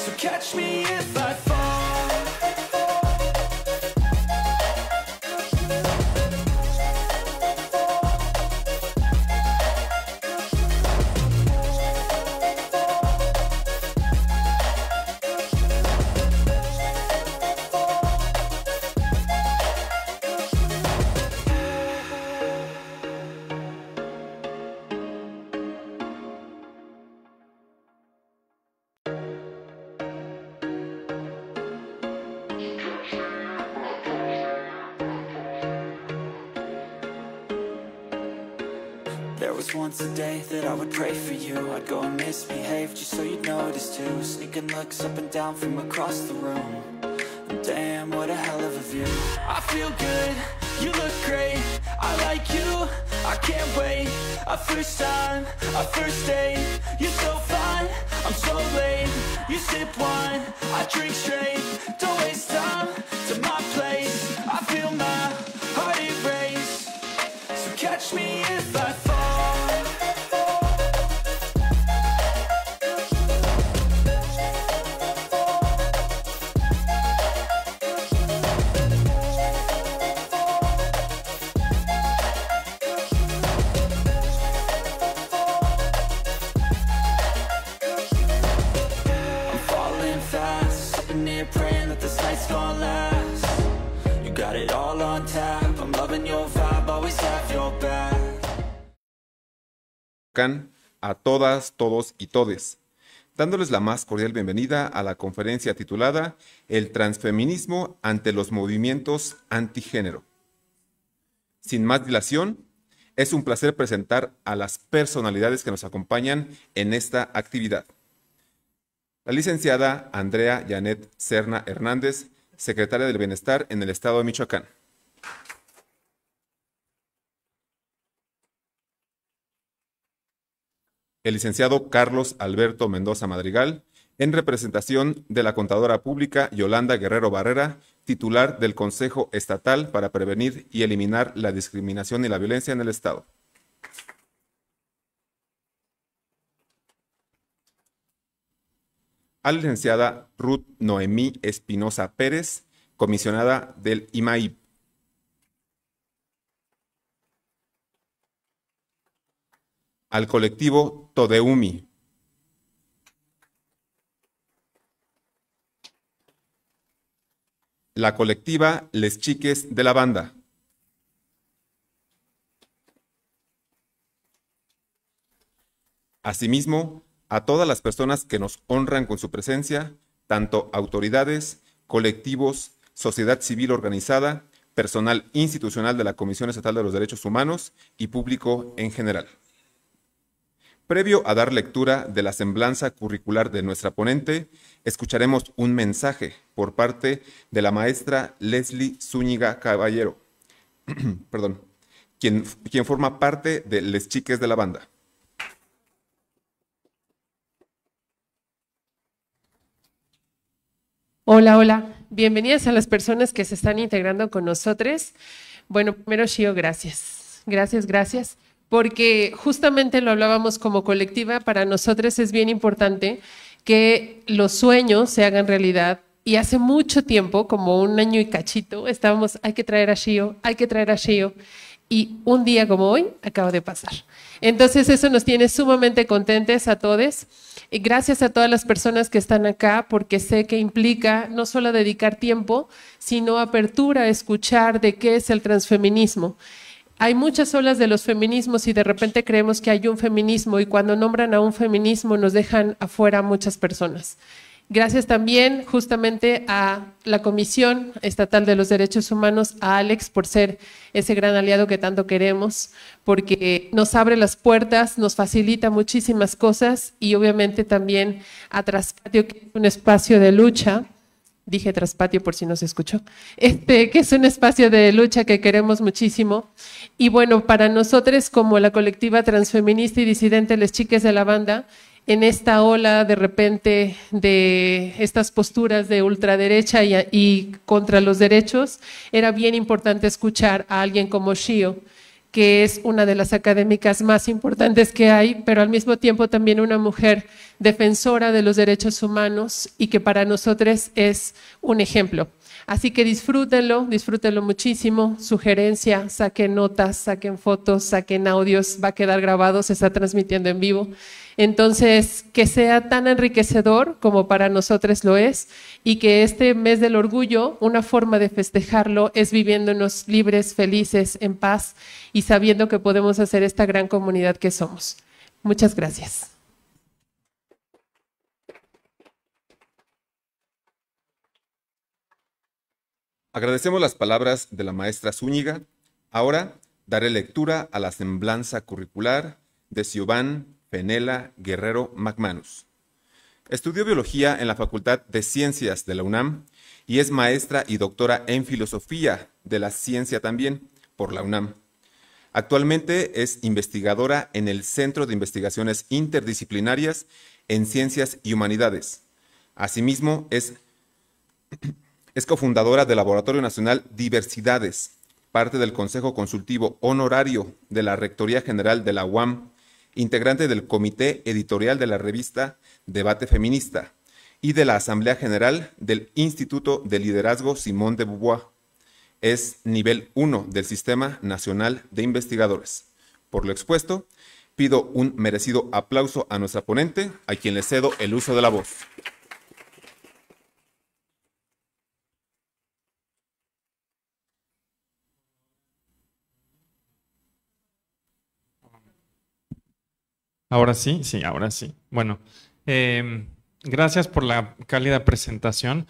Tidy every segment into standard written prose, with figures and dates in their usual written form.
So catch me if I fall. There was once a day that I would pray for you. I'd go and misbehave just so you'd notice too. Sneaking looks up and down from across the room. And damn, what a hell of a view. I feel good, you look great. I like you, I can't wait. A first time, a first date. You're so fine, I'm so late. You sip wine, I drink straight. Don't waste time to my place. I feel my heart erase. So catch me if I fall. Praying that this night's gonna last. You got it all on tap. I'm loving your vibe, always have your back. A todas, todos y todes, dándoles la más cordial bienvenida a la conferencia titulada El transfeminismo ante los movimientos antigénero. Sin más dilación, es un placer presentar a las personalidades que nos acompañan en esta actividad. La licenciada Andrea Janet Serna Hernández, secretaria del Bienestar en el Estado de Michoacán. El licenciado Carlos Alberto Mendoza Madrigal, en representación de la contadora pública Yolanda Guerrero Barrera, titular del Consejo Estatal para Prevenir y Eliminar la Discriminación y la Violencia en el Estado. A la licenciada Ruth Noemí Espinosa Pérez, comisionada del IMAIP. Al colectivo Todeumi. La colectiva Les Chiques de la Banda. Asimismo, a todas las personas que nos honran con su presencia, tanto autoridades, colectivos, sociedad civil organizada, personal institucional de la Comisión Estatal de los Derechos Humanos y público en general. Previo a dar lectura de la semblanza curricular de nuestra ponente, escucharemos un mensaje por parte de la maestra Leslie Zúñiga Caballero, quien forma parte de Les Chiques de la Banda. Hola, hola. Bienvenidas a las personas que se están integrando con nosotros. Bueno, primero, Shio, gracias. Gracias. Porque justamente lo hablábamos como colectiva, para nosotros es bien importante que los sueños se hagan realidad. Y hace mucho tiempo, como un año y cachito, estábamos, hay que traer a Shio. Y un día como hoy acaba de pasar. Entonces eso nos tiene sumamente contentos a todos. Y gracias a todas las personas que están acá, porque sé que implica no solo dedicar tiempo, sino apertura a escuchar de qué es el transfeminismo. Hay muchas olas de los feminismos y de repente creemos que hay un feminismo y cuando nombran a un feminismo nos dejan afuera muchas personas. Gracias también justamente a la Comisión Estatal de los Derechos Humanos, a Alex, por ser ese gran aliado que tanto queremos, porque nos abre las puertas, nos facilita muchísimas cosas y obviamente también a Traspatio, que es un espacio de lucha. Dije Traspatio por si no se escuchó, que es un espacio de lucha que queremos muchísimo. Y bueno, para nosotros como la colectiva transfeminista y disidente Les Chiques de la Banda, en esta ola de repente de estas posturas de ultraderecha y contra los derechos, era bien importante escuchar a alguien como Shio, que es una de las académicas más importantes que hay, pero al mismo tiempo también una mujer defensora de los derechos humanos y que para nosotros es un ejemplo. Así que disfrútenlo muchísimo. Sugerencia, saquen notas, saquen fotos, saquen audios, va a quedar grabado, se está transmitiendo en vivo. Entonces, que sea tan enriquecedor como para nosotros lo es, y que este mes del orgullo, una forma de festejarlo es viviéndonos libres, felices, en paz y sabiendo que podemos hacer esta gran comunidad que somos. Muchas gracias. Agradecemos las palabras de la maestra Zúñiga. Ahora daré lectura a la semblanza curricular de Siobhan Fenela Guerrero McManus. Estudió biología en la Facultad de Ciencias de la UNAM y es maestra y doctora en filosofía de la ciencia también por la UNAM. Actualmente es investigadora en el Centro de Investigaciones Interdisciplinarias en Ciencias y Humanidades. Asimismo, es cofundadora del Laboratorio Nacional Diversidades, parte del Consejo Consultivo Honorario de la Rectoría General de la UAM, integrante del Comité Editorial de la revista Debate Feminista y de la Asamblea General del Instituto de Liderazgo Simone de Beauvoir. Es nivel 1 del Sistema Nacional de Investigadores. Por lo expuesto, pido un merecido aplauso a nuestra ponente, a quien le cedo el uso de la voz. Ahora sí, sí, ahora sí. Bueno, gracias por la cálida presentación.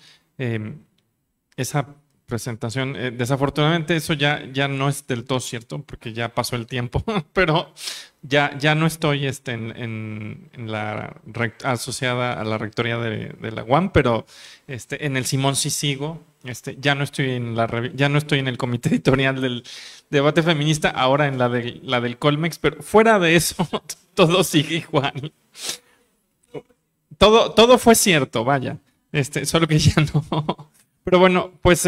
Esa presentación, desafortunadamente eso ya no es del todo cierto, porque ya pasó el tiempo, pero ya no estoy en la asociada a la rectoría de la UAM, pero en el Simón sí sigo. Ya no estoy en el comité editorial del Debate Feminista, ahora en la del Colmex, pero fuera de eso todo sigue igual. Todo fue cierto, vaya. Solo que ya no. Pero bueno, pues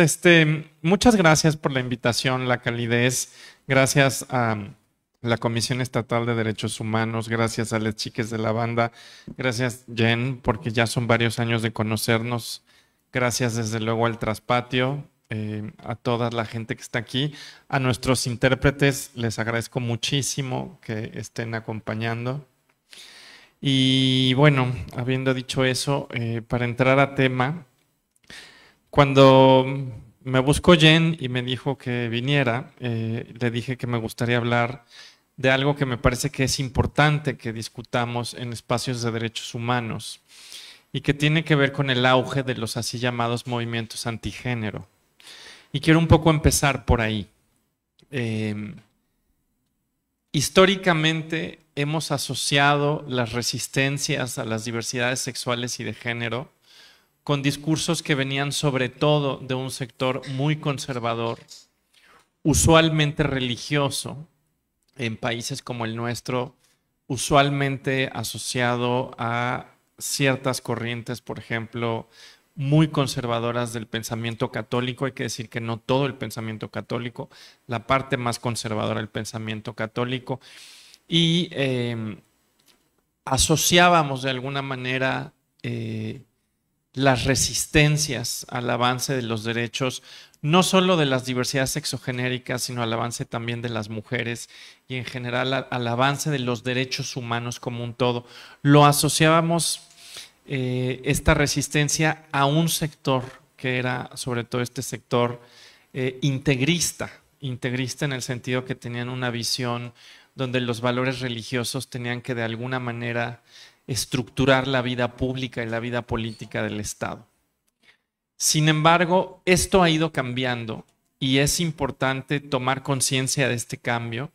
muchas gracias por la invitación, la calidez. Gracias a la Comisión Estatal de Derechos Humanos, gracias a las chicas de la banda, gracias Jen, porque ya son varios años de conocernos. Gracias desde luego al Traspatio, a toda la gente que está aquí, a nuestros intérpretes, les agradezco muchísimo que estén acompañando. Y bueno, habiendo dicho eso, para entrar a tema, cuando me buscó Jen y me dijo que viniera, le dije que me gustaría hablar de algo que me parece que es importante que discutamos en espacios de derechos humanos y que tiene que ver con el auge de los así llamados movimientos antigénero. Y quiero un poco empezar por ahí. Históricamente hemos asociado las resistencias a las diversidades sexuales y de género con discursos que venían sobre todo de un sector muy conservador, usualmente religioso, en países como el nuestro, usualmente asociado a ciertas corrientes, por ejemplo, muy conservadoras del pensamiento católico. Hay que decir que no todo el pensamiento católico, la parte más conservadora del pensamiento católico. Y asociábamos de alguna manera las resistencias al avance de los derechos, no solo de las diversidades sexogenéricas, sino al avance también de las mujeres y en general al avance de los derechos humanos como un todo. Lo asociábamos esta resistencia a un sector que era sobre todo este sector integrista en el sentido que tenían una visión donde los valores religiosos tenían que de alguna manera estructurar la vida pública y la vida política del Estado. Sin embargo, esto ha ido cambiando y es importante tomar conciencia de este cambio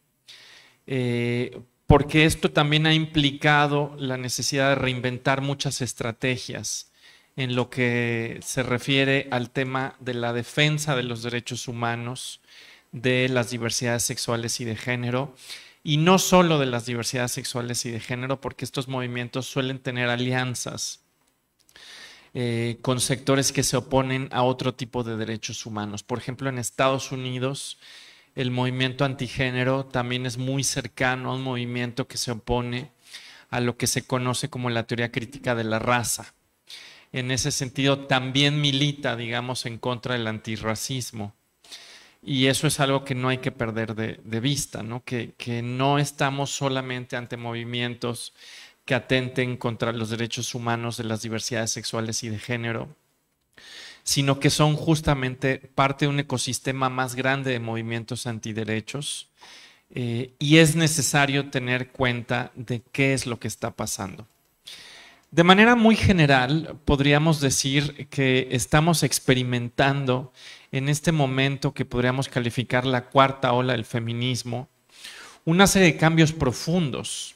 porque esto también ha implicado la necesidad de reinventar muchas estrategias en lo que se refiere al tema de la defensa de los derechos humanos, de las diversidades sexuales y de género, y no solo de las diversidades sexuales y de género, porque estos movimientos suelen tener alianzas con sectores que se oponen a otro tipo de derechos humanos. Por ejemplo, en Estados Unidos el movimiento antigénero también es muy cercano a un movimiento que se opone a lo que se conoce como la teoría crítica de la raza. En ese sentido, también milita, digamos, en contra del antirracismo. Y eso es algo que no hay que perder de vista, ¿no? Que no estamos solamente ante movimientos que atenten contra los derechos humanos de las diversidades sexuales y de género, sino que son justamente parte de un ecosistema más grande de movimientos antiderechos, y es necesario tener cuenta de qué es lo que está pasando. De manera muy general, podríamos decir que estamos experimentando en este momento que podríamos calificar la cuarta ola del feminismo, una serie de cambios profundos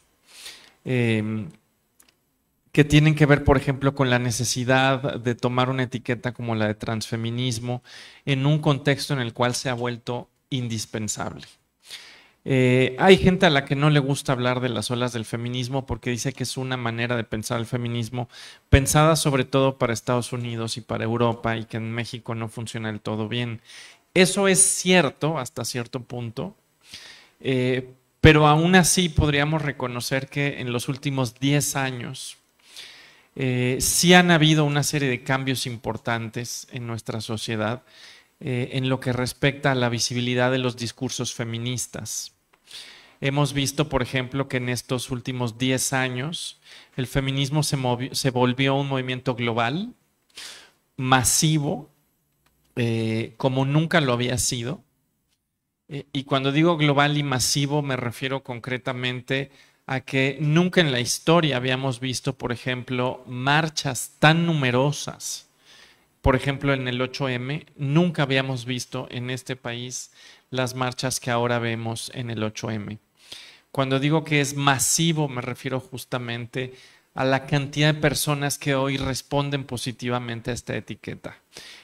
que tienen que ver, por ejemplo, con la necesidad de tomar una etiqueta como la de transfeminismo en un contexto en el cual se ha vuelto indispensable. Hay gente a la que no le gusta hablar de las olas del feminismo porque dice que es una manera de pensar el feminismo pensada sobre todo para Estados Unidos y para Europa, y que en México no funciona del todo bien. Eso es cierto hasta cierto punto, pero aún así podríamos reconocer que en los últimos 10 años sí han habido una serie de cambios importantes en nuestra sociedad en lo que respecta a la visibilidad de los discursos feministas. Hemos visto, por ejemplo, que en estos últimos 10 años el feminismo se volvió un movimiento global, masivo, como nunca lo había sido. Y cuando digo global y masivo me refiero concretamente a que nunca en la historia habíamos visto, por ejemplo, marchas tan numerosas. Por ejemplo, en el 8M, nunca habíamos visto en este país las marchas que ahora vemos en el 8M. Cuando digo que es masivo, me refiero justamente a la cantidad de personas que hoy responden positivamente a esta etiqueta.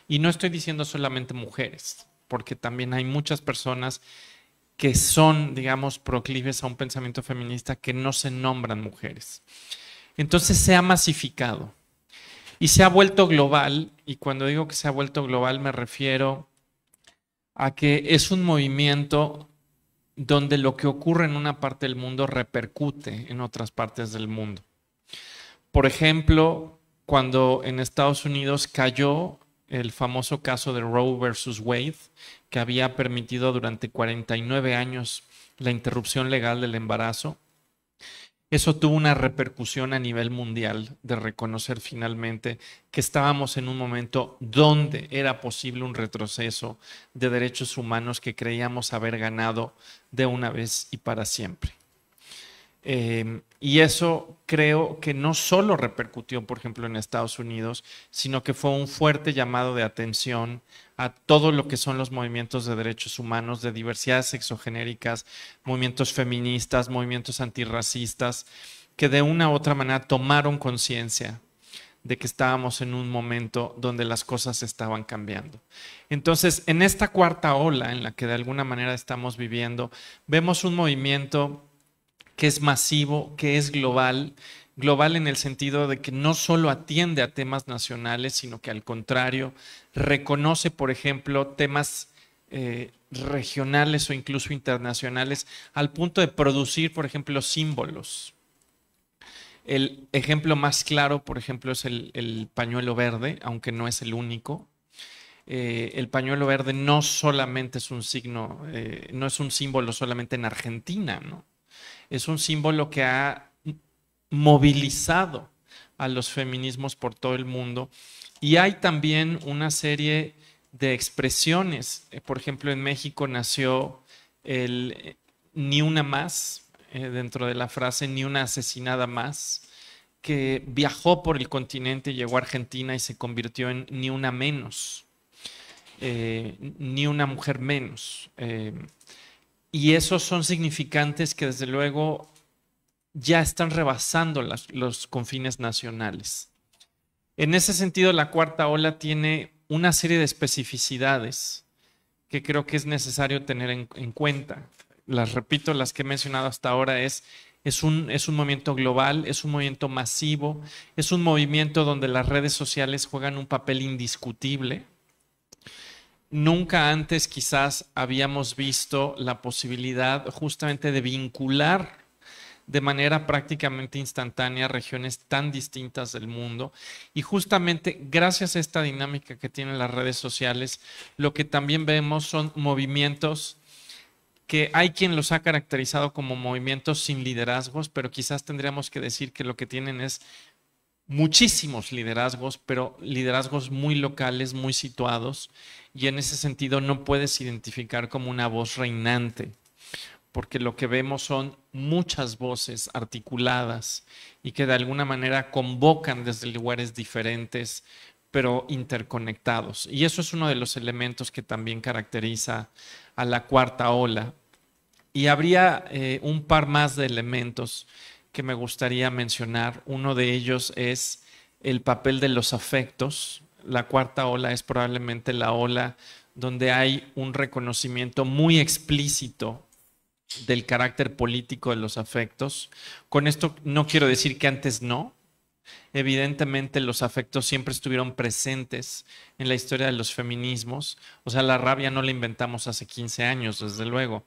Y no estoy diciendo solamente mujeres, porque también hay muchas personas que son, digamos, proclives a un pensamiento feminista que no se nombran mujeres. Entonces se ha masificado. Y se ha vuelto global, y cuando digo que se ha vuelto global me refiero a que es un movimiento donde lo que ocurre en una parte del mundo repercute en otras partes del mundo. Por ejemplo, cuando en Estados Unidos cayó el famoso caso de Roe versus Wade, que había permitido durante 49 años la interrupción legal del embarazo, eso tuvo una repercusión a nivel mundial de reconocer finalmente que estábamos en un momento donde era posible un retroceso de derechos humanos que creíamos haber ganado de una vez y para siempre. Y eso creo que no solo repercutió, por ejemplo, en Estados Unidos, sino que fue un fuerte llamado de atención a todo lo que son los movimientos de derechos humanos, de diversidades sexogenéricas, movimientos feministas, movimientos antirracistas, que de una u otra manera tomaron conciencia de que estábamos en un momento donde las cosas estaban cambiando. Entonces, en esta cuarta ola en la que de alguna manera estamos viviendo, vemos un movimiento que es masivo, que es global en el sentido de que no solo atiende a temas nacionales, sino que al contrario reconoce, por ejemplo, temas regionales o incluso internacionales, al punto de producir, por ejemplo, símbolos. El ejemplo más claro, por ejemplo, es el pañuelo verde, aunque no es el único. El pañuelo verde no solamente es un signo, no es un símbolo solamente en Argentina, ¿no? Es un símbolo que ha movilizado a los feminismos por todo el mundo, y hay también una serie de expresiones. Por ejemplo, en México nació el ni una más, dentro de la frase ni una asesinada más, que viajó por el continente, llegó a Argentina y se convirtió en ni una menos, ni una mujer menos. Y esos son significantes que desde luego ya están rebasando los confines nacionales. En ese sentido, la cuarta ola tiene una serie de especificidades que creo que es necesario tener en cuenta. Las repito, las que he mencionado hasta ahora es un movimiento global, es un movimiento masivo, es un movimiento donde las redes sociales juegan un papel indiscutible. nunca antes quizás habíamos visto la posibilidad justamente de vincular de manera prácticamente instantánea regiones tan distintas del mundo. Y justamente gracias a esta dinámica que tienen las redes sociales, lo que también vemos son movimientos que hay quien los ha caracterizado como movimientos sin liderazgos, pero quizás tendríamos que decir que lo que tienen es muchísimos liderazgos, pero liderazgos muy locales, muy situados, y en ese sentido no puedes identificar como una voz reinante, porque lo que vemos son muchas voces articuladas y que de alguna manera convocan desde lugares diferentes, pero interconectados. Y eso es uno de los elementos que también caracteriza a la cuarta ola. Y habría un par más de elementos que me gustaría mencionar. Uno de ellos es el papel de los afectos. La cuarta ola es probablemente la ola donde hay un reconocimiento muy explícito del carácter político de los afectos. Con esto no quiero decir que antes no. Evidentemente los afectos siempre estuvieron presentes en la historia de los feminismos. O sea, la rabia no la inventamos hace 15 años, desde luego.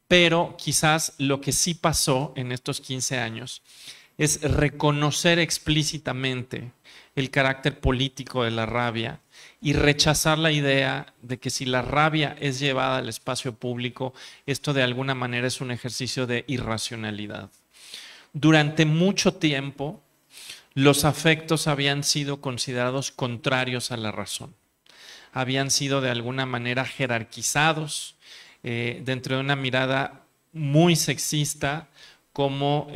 Pero quizás lo que sí pasó en estos 15 años es reconocer explícitamente el carácter político de la rabia y rechazar la idea de que si la rabia es llevada al espacio público, esto de alguna manera es un ejercicio de irracionalidad. Durante mucho tiempo, los afectos habían sido considerados contrarios a la razón. Habían sido de alguna manera jerarquizados dentro de una mirada muy sexista como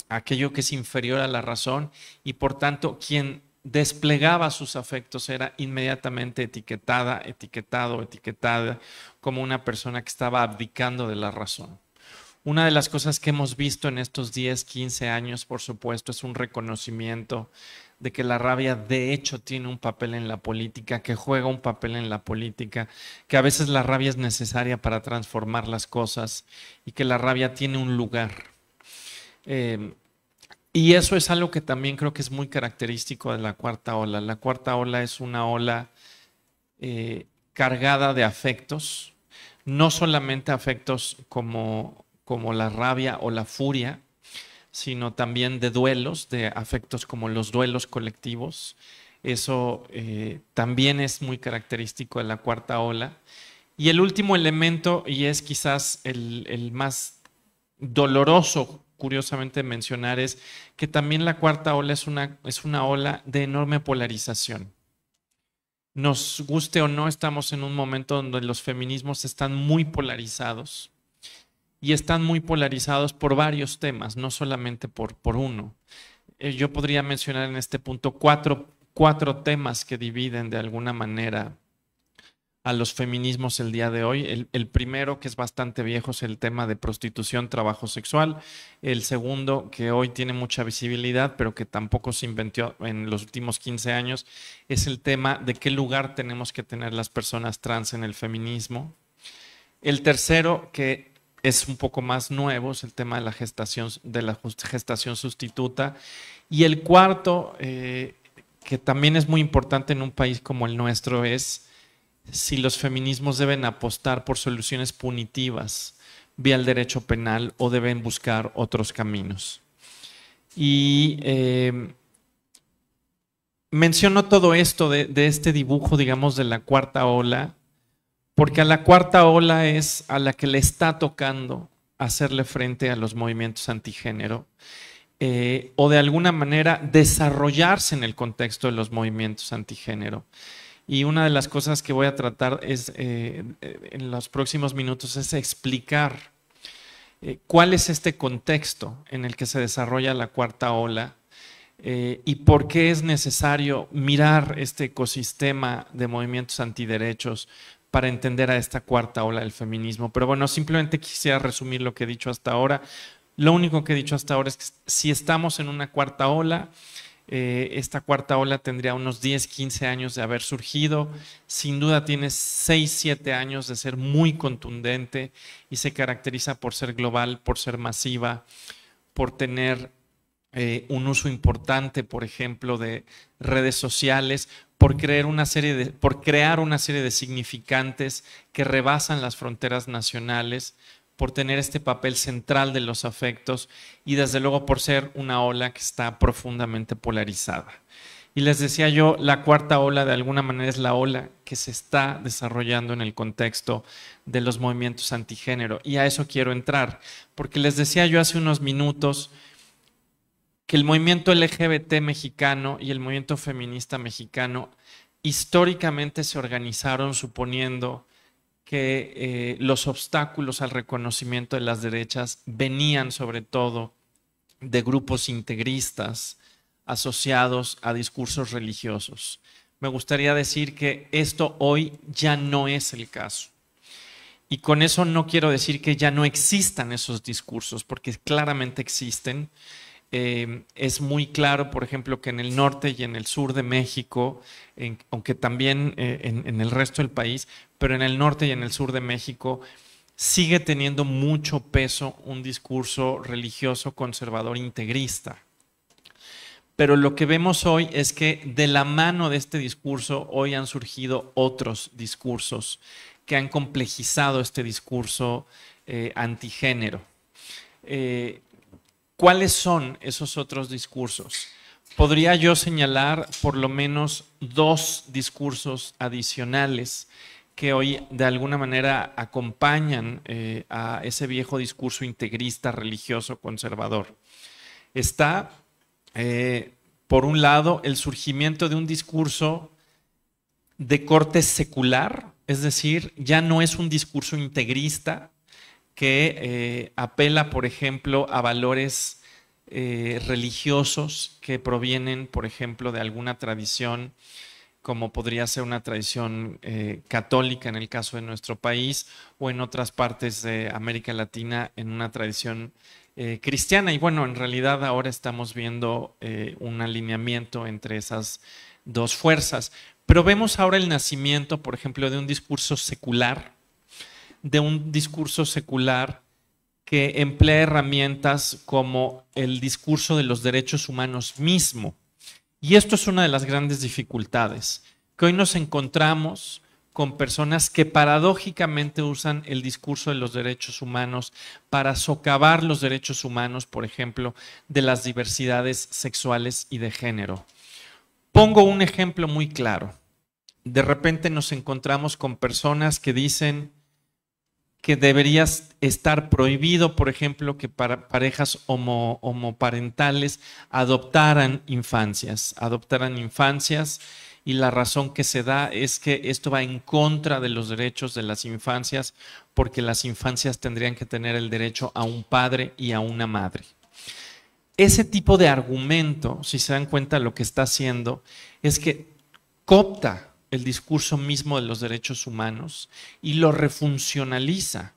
aquello que es inferior a la razón, y por tanto quien desplegaba sus afectos era inmediatamente etiquetada como una persona que estaba abdicando de la razón. Una de las cosas que hemos visto en estos 10, 15 años, por supuesto, es un reconocimiento de que la rabia de hecho tiene un papel en la política, que juega un papel en la política, que a veces la rabia es necesaria para transformar las cosas y que la rabia tiene un lugar. Y eso es algo que también creo que es muy característico de la cuarta ola. La cuarta ola es una ola cargada de afectos, no solamente afectos como la rabia o la furia, sino también de duelos, de afectos como los duelos colectivos. Eso también es muy característico de la cuarta ola. Y el último elemento, y es quizás el más doloroso, curiosamente mencionar, es que también la cuarta ola es una ola de enorme polarización. Nos guste o no, estamos en un momento donde los feminismos están muy polarizados. Y están muy polarizados por varios temas, no solamente por uno. Yo podría mencionar en este punto cuatro temas que dividen de alguna manera a los feminismos el día de hoy. El primero, que es bastante viejo, es el tema de prostitución, trabajo sexual. El segundo, que hoy tiene mucha visibilidad, pero que tampoco se inventó en los últimos 15 años, es el tema de qué lugar tenemos que tener las personas trans en el feminismo. El tercero, que es un poco más nuevo, es el tema de la gestación sustituta. Y el cuarto, que también es muy importante en un país como el nuestro, es si los feminismos deben apostar por soluciones punitivas vía el derecho penal o deben buscar otros caminos. Y menciono todo esto de este dibujo, digamos, de la cuarta ola, porque a la cuarta ola es a la que le está tocando hacerle frente a los movimientos antigénero o de alguna manera desarrollarse en el contexto de los movimientos antigénero. Y una de las cosas que voy a tratar en los próximos minutos es explicar cuál es este contexto en el que se desarrolla la cuarta ola y por qué es necesario mirar este ecosistema de movimientos antiderechos para entender a esta cuarta ola del feminismo. Pero bueno, simplemente quisiera resumir lo que he dicho hasta ahora. Lo único que he dicho hasta ahora es que si estamos en una cuarta ola, esta cuarta ola tendría unos 10, 15 años de haber surgido. Sin duda tiene 6, 7 años de ser muy contundente y se caracteriza por ser global, por ser masiva, por tener un uso importante, por ejemplo, de redes sociales, por crear una serie de significantes que rebasan las fronteras nacionales, por tener este papel central de los afectos y desde luego por ser una ola que está profundamente polarizada. Y les decía yo, la cuarta ola de alguna manera es la ola que se está desarrollando en el contexto de los movimientos antigénero. Y a eso quiero entrar, porque les decía yo hace unos minutos que el movimiento LGBT mexicano y el movimiento feminista mexicano históricamente se organizaron suponiendo que los obstáculos al reconocimiento de las derechas venían sobre todo de grupos integristas asociados a discursos religiosos. Me gustaría decir que esto hoy ya no es el caso. Y con eso no quiero decir que ya no existan esos discursos, porque claramente existen. Es muy claro, por ejemplo, que en el norte y en el sur de México, aunque también en el resto del país, pero en el norte y en el sur de México sigue teniendo mucho peso un discurso religioso conservador integrista. Pero lo que vemos hoy es que de la mano de este discurso hoy han surgido otros discursos que han complejizado este discurso antigénero. ¿Cuáles son esos otros discursos? Podría yo señalar por lo menos dos discursos adicionales que hoy de alguna manera acompañan a ese viejo discurso integrista religioso conservador. Está, por un lado, el surgimiento de un discurso de corte secular, es decir, ya no es un discurso integrista que apela, por ejemplo, a valores religiosos que provienen, por ejemplo, de alguna tradición, como podría ser una tradición católica en el caso de nuestro país, o en otras partes de América Latina en una tradición cristiana. Y bueno, en realidad ahora estamos viendo un alineamiento entre esas dos fuerzas. Pero vemos ahora el nacimiento, por ejemplo, de un discurso secular, que emplea herramientas como el discurso de los derechos humanos mismo. Y esto es una de las grandes dificultades, que hoy nos encontramos con personas que paradójicamente usan el discurso de los derechos humanos para socavar los derechos humanos, por ejemplo, de las diversidades sexuales y de género. Pongo un ejemplo muy claro. De repente nos encontramos con personas que dicen que debería estar prohibido, por ejemplo, que para parejas homoparentales adoptaran infancias, y la razón que se da es que esto va en contra de los derechos de las infancias, porque las infancias tendrían que tener el derecho a un padre y a una madre. Ese tipo de argumento, si se dan cuenta, lo que está haciendo es que coopta el discurso mismo de los derechos humanos y lo refuncionaliza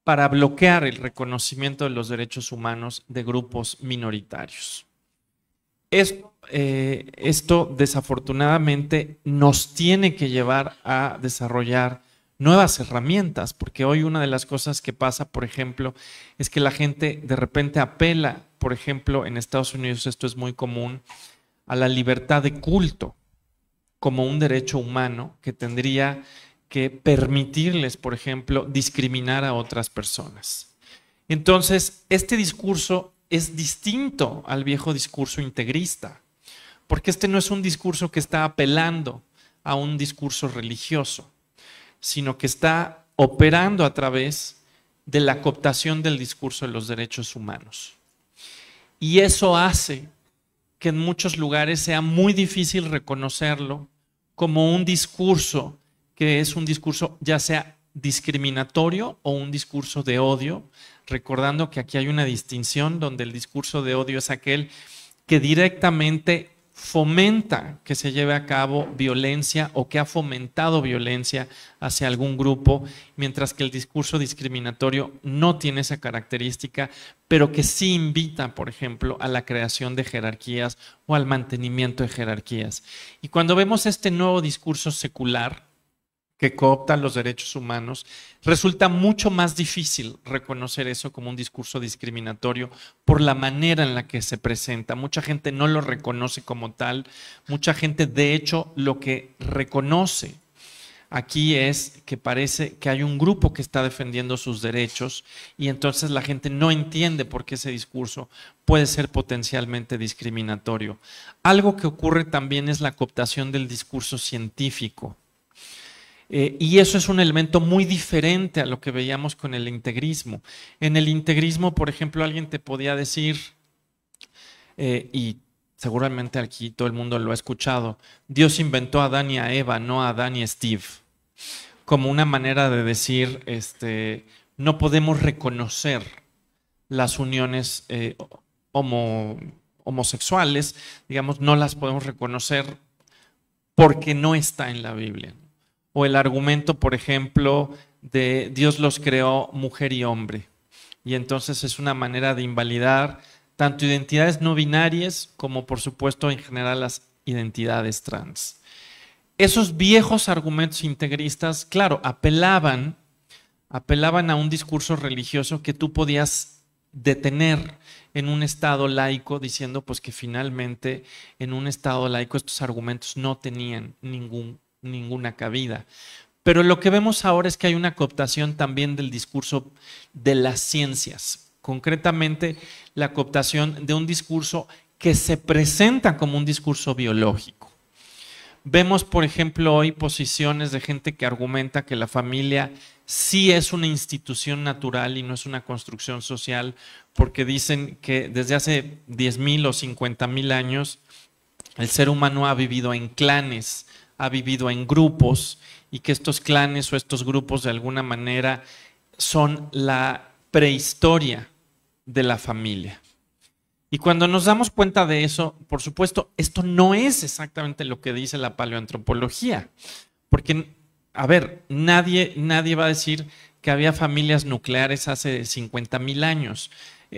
para bloquear el reconocimiento de los derechos humanos de grupos minoritarios. Esto desafortunadamente nos tiene que llevar a desarrollar nuevas herramientas, porque hoy una de las cosas que pasa, por ejemplo, es que la gente de repente apela, por ejemplo, en Estados Unidos esto es muy común, a la libertad de culto como un derecho humano que tendría que permitirles, por ejemplo, discriminar a otras personas. Entonces, este discurso es distinto al viejo discurso integrista, porque este no es un discurso que está apelando a un discurso religioso, sino que está operando a través de la cooptación del discurso de los derechos humanos. Y eso hace que en muchos lugares sea muy difícil reconocerlo como un discurso que es un discurso ya sea discriminatorio o un discurso de odio, recordando que aquí hay una distinción donde el discurso de odio es aquel que directamente fomenta que se lleve a cabo violencia o que ha fomentado violencia hacia algún grupo, mientras que el discurso discriminatorio no tiene esa característica, pero que sí invita, por ejemplo, a la creación de jerarquías o al mantenimiento de jerarquías. Y cuando vemos este nuevo discurso secular, que coopta los derechos humanos, resulta mucho más difícil reconocer eso como un discurso discriminatorio por la manera en la que se presenta. Mucha gente no lo reconoce como tal, mucha gente de hecho lo que reconoce aquí es que parece que hay un grupo que está defendiendo sus derechos y entonces la gente no entiende por qué ese discurso puede ser potencialmente discriminatorio. Algo que ocurre también es la cooptación del discurso científico. Y eso es un elemento muy diferente a lo que veíamos con el integrismo. En el integrismo, por ejemplo, alguien te podía decir, y seguramente aquí todo el mundo lo ha escuchado, Dios inventó a Adán y a Eva, no a Adán y a Steve. Como una manera de decir, no podemos reconocer las uniones homosexuales, digamos, no las podemos reconocer porque no está en la Biblia. O el argumento, por ejemplo, de Dios los creó mujer y hombre. Y entonces es una manera de invalidar tanto identidades no binarias como, por supuesto, en general las identidades trans. Esos viejos argumentos integristas, claro, apelaban a un discurso religioso que tú podías detener en un estado laico, diciendo pues que finalmente en un estado laico estos argumentos no tenían ninguna cabida. Pero lo que vemos ahora es que hay una cooptación también del discurso de las ciencias, concretamente la cooptación de un discurso que se presenta como un discurso biológico. Vemos, por ejemplo, hoy posiciones de gente que argumenta que la familia sí es una institución natural y no es una construcción social, porque dicen que desde hace 10,000 o 50,000 años el ser humano ha vivido en clanes, ha vivido en grupos, y que estos clanes o estos grupos de alguna manera son la prehistoria de la familia. Y cuando nos damos cuenta de eso, por supuesto, esto no es exactamente lo que dice la paleoantropología, porque, a ver, nadie va a decir que había familias nucleares hace 50,000 años.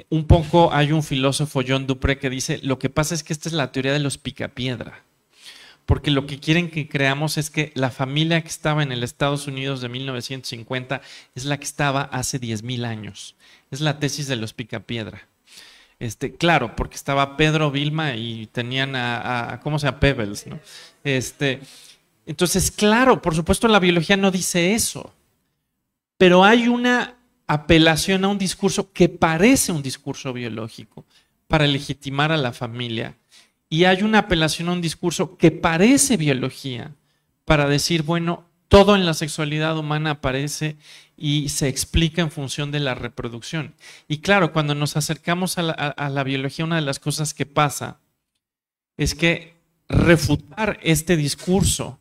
Un poco hay un filósofo, John Dupré, que dice, lo que pasa es que esta es la teoría de los picapiedra, porque lo que quieren que creamos es que la familia que estaba en el Estados Unidos de 1950 es la que estaba hace 10,000 años. Es la tesis de los picapiedra. Claro, porque estaba Pedro, Vilma y tenían ¿cómo se llama? Pebbles, ¿no? Entonces, claro, por supuesto la biología no dice eso, pero hay una apelación a un discurso que parece un discurso biológico para legitimar a la familia, y hay una apelación a un discurso que parece biología para decir, bueno, todo en la sexualidad humana aparece y se explica en función de la reproducción. Y claro, cuando nos acercamos a la biología, una de las cosas que pasa es que refutar este discurso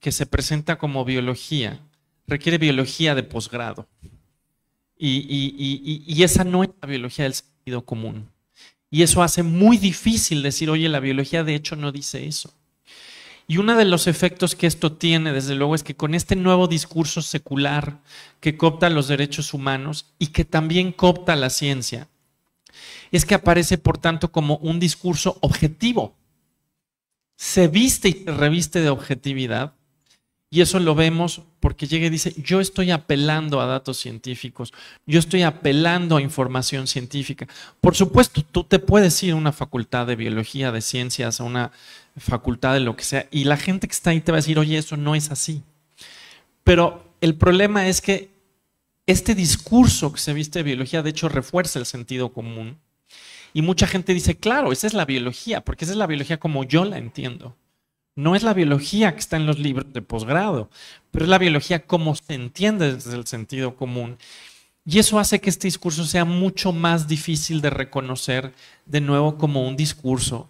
que se presenta como biología requiere biología de posgrado. Y esa no es la biología del sentido común. Y eso hace muy difícil decir, oye, la biología de hecho no dice eso. Y uno de los efectos que esto tiene, desde luego, es que con este nuevo discurso secular que coopta los derechos humanos y que también coopta la ciencia, es que aparece, por tanto, como un discurso objetivo. Se viste y se reviste de objetividad, y eso lo vemos porque llega y dice, yo estoy apelando a datos científicos, yo estoy apelando a información científica. Por supuesto, tú te puedes ir a una facultad de biología, de ciencias, a una facultad de lo que sea, y la gente que está ahí te va a decir, oye, eso no es así. Pero el problema es que este discurso que se viste de biología, de hecho, refuerza el sentido común. Y mucha gente dice, claro, esa es la biología, porque esa es la biología como yo la entiendo. No es la biología que está en los libros de posgrado, pero es la biología como se entiende desde el sentido común. Y eso hace que este discurso sea mucho más difícil de reconocer de nuevo como un discurso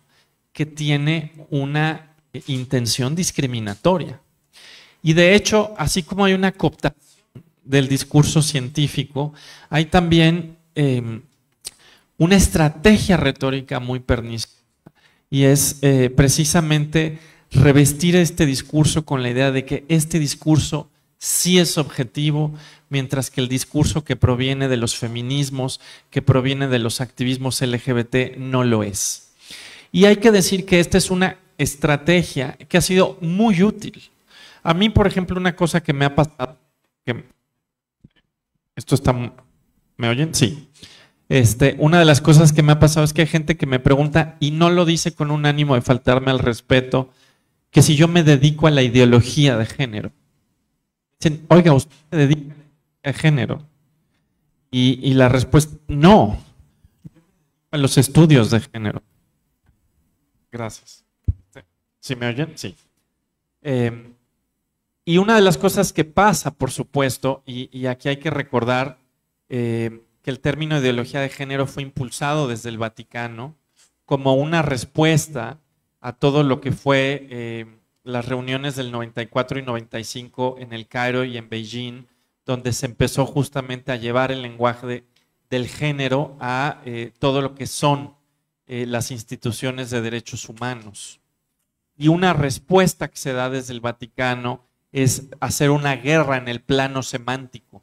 que tiene una intención discriminatoria. Y de hecho, así como hay una cooptación del discurso científico, hay también una estrategia retórica muy perniciosa, y es precisamente revestir este discurso con la idea de que este discurso sí es objetivo, mientras que el discurso que proviene de los feminismos, que proviene de los activismos LGBT, no lo es. Y hay que decir que esta es una estrategia que ha sido muy útil. A mí, por ejemplo, una cosa que me ha pasado, que esto está, ¿me oyen? Sí. Una de las cosas que me ha pasado es que hay gente que me pregunta, y no lo dice con un ánimo de faltarme al respeto, que si yo me dedico a la ideología de género. Dicen, oiga, ¿usted se dedica a género? Y la respuesta, no, a los estudios de género. Gracias. ¿Sí me oyen? Sí. Y una de las cosas que pasa, por supuesto, y aquí hay que recordar que el término ideología de género fue impulsado desde el Vaticano como una respuesta a todo lo que fue las reuniones del 94 y 95 en el Cairo y en Beijing, donde se empezó justamente a llevar el lenguaje del género a todo lo que son las instituciones de derechos humanos. Y una respuesta que se da desde el Vaticano es hacer una guerra en el plano semántico,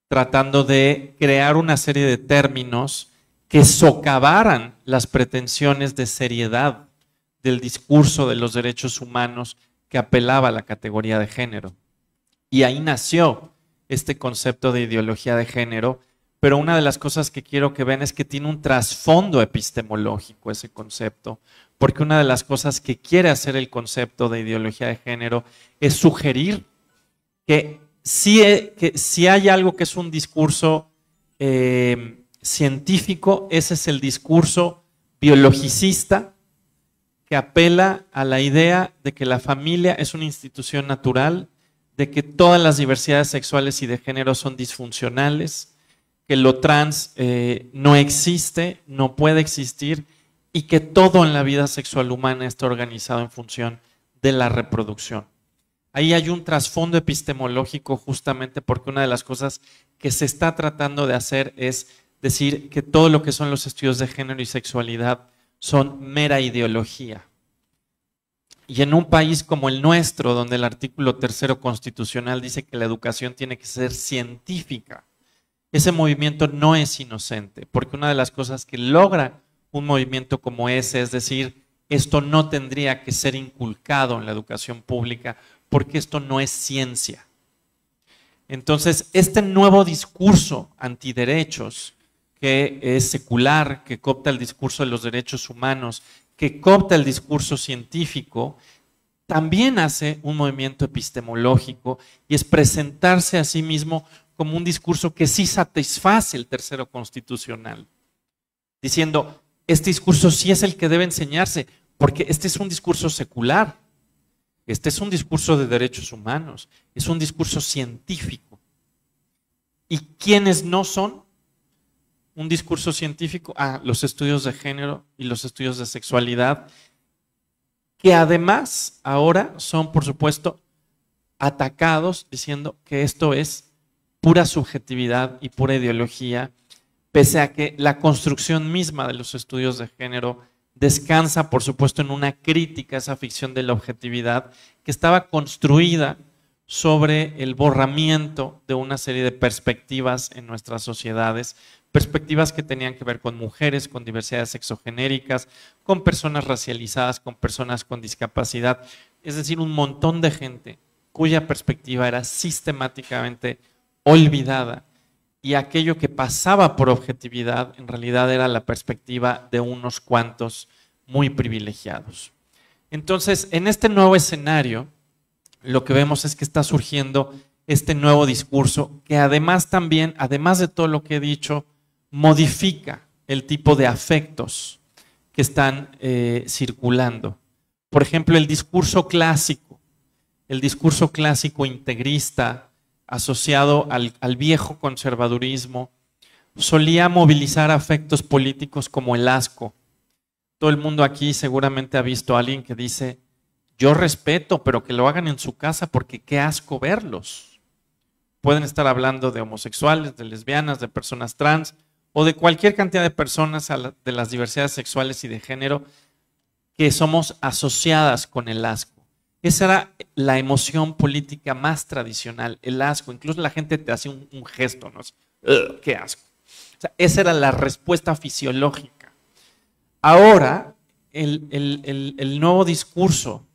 tratando de crear una serie de términos que socavaran las pretensiones de seriedad del discurso de los derechos humanos que apelaba a la categoría de género. Y ahí nació este concepto de ideología de género, pero una de las cosas que quiero que vean es que tiene un trasfondo epistemológico ese concepto, porque una de las cosas que quiere hacer el concepto de ideología de género es sugerir que si hay algo que es un discurso científico, ese es el discurso biologicista que apela a la idea de que la familia es una institución natural, de que todas las diversidades sexuales y de género son disfuncionales, que lo trans no existe, no puede existir y que todo en la vida sexual humana está organizado en función de la reproducción. Ahí hay un trasfondo epistemológico justamente porque una de las cosas que se está tratando de hacer es decir que todo lo que son los estudios de género y sexualidad son mera ideología. Y en un país como el nuestro, donde el artículo 3 constitucional dice que la educación tiene que ser científica, ese movimiento no es inocente, porque una de las cosas que logra un movimiento como ese es decir, esto no tendría que ser inculcado en la educación pública, porque esto no es ciencia. Entonces, este nuevo discurso antiderechos, que es secular, que coopta el discurso de los derechos humanos, que coopta el discurso científico, también hace un movimiento epistemológico y es presentarse a sí mismo como un discurso que sí satisface el 3 constitucional, diciendo, este discurso sí es el que debe enseñarse, porque este es un discurso secular, este es un discurso de derechos humanos, es un discurso científico. ¿Y quiénes no son un discurso científico? Los estudios de género y los estudios de sexualidad, que además ahora son, por supuesto, atacados diciendo que esto es pura subjetividad y pura ideología, pese a que la construcción misma de los estudios de género descansa, por supuesto, en una crítica a esa ficción de la objetividad que estaba construida sobre el borramiento de una serie de perspectivas en nuestras sociedades, perspectivas que tenían que ver con mujeres, con diversidades sexogenéricas, con personas racializadas, con personas con discapacidad, es decir, un montón de gente cuya perspectiva era sistemáticamente olvidada y aquello que pasaba por objetividad en realidad era la perspectiva de unos cuantos muy privilegiados. Entonces, en este nuevo escenario, lo que vemos es que está surgiendo este nuevo discurso que además también, además de todo lo que he dicho, modifica el tipo de afectos que están circulando. Por ejemplo, el discurso clásico integrista, asociado al viejo conservadurismo, solía movilizar afectos políticos como el asco. Todo el mundo aquí seguramente ha visto a alguien que dice, yo respeto, pero que lo hagan en su casa porque qué asco verlos. Pueden estar hablando de homosexuales, de lesbianas, de personas trans o de cualquier cantidad de personas de las diversidades sexuales y de género que somos asociadas con el asco. Esa era la emoción política más tradicional, el asco. Incluso la gente te hace un gesto, ¿no? ¡Qué asco! O sea, esa era la respuesta fisiológica. Ahora, el nuevo discurso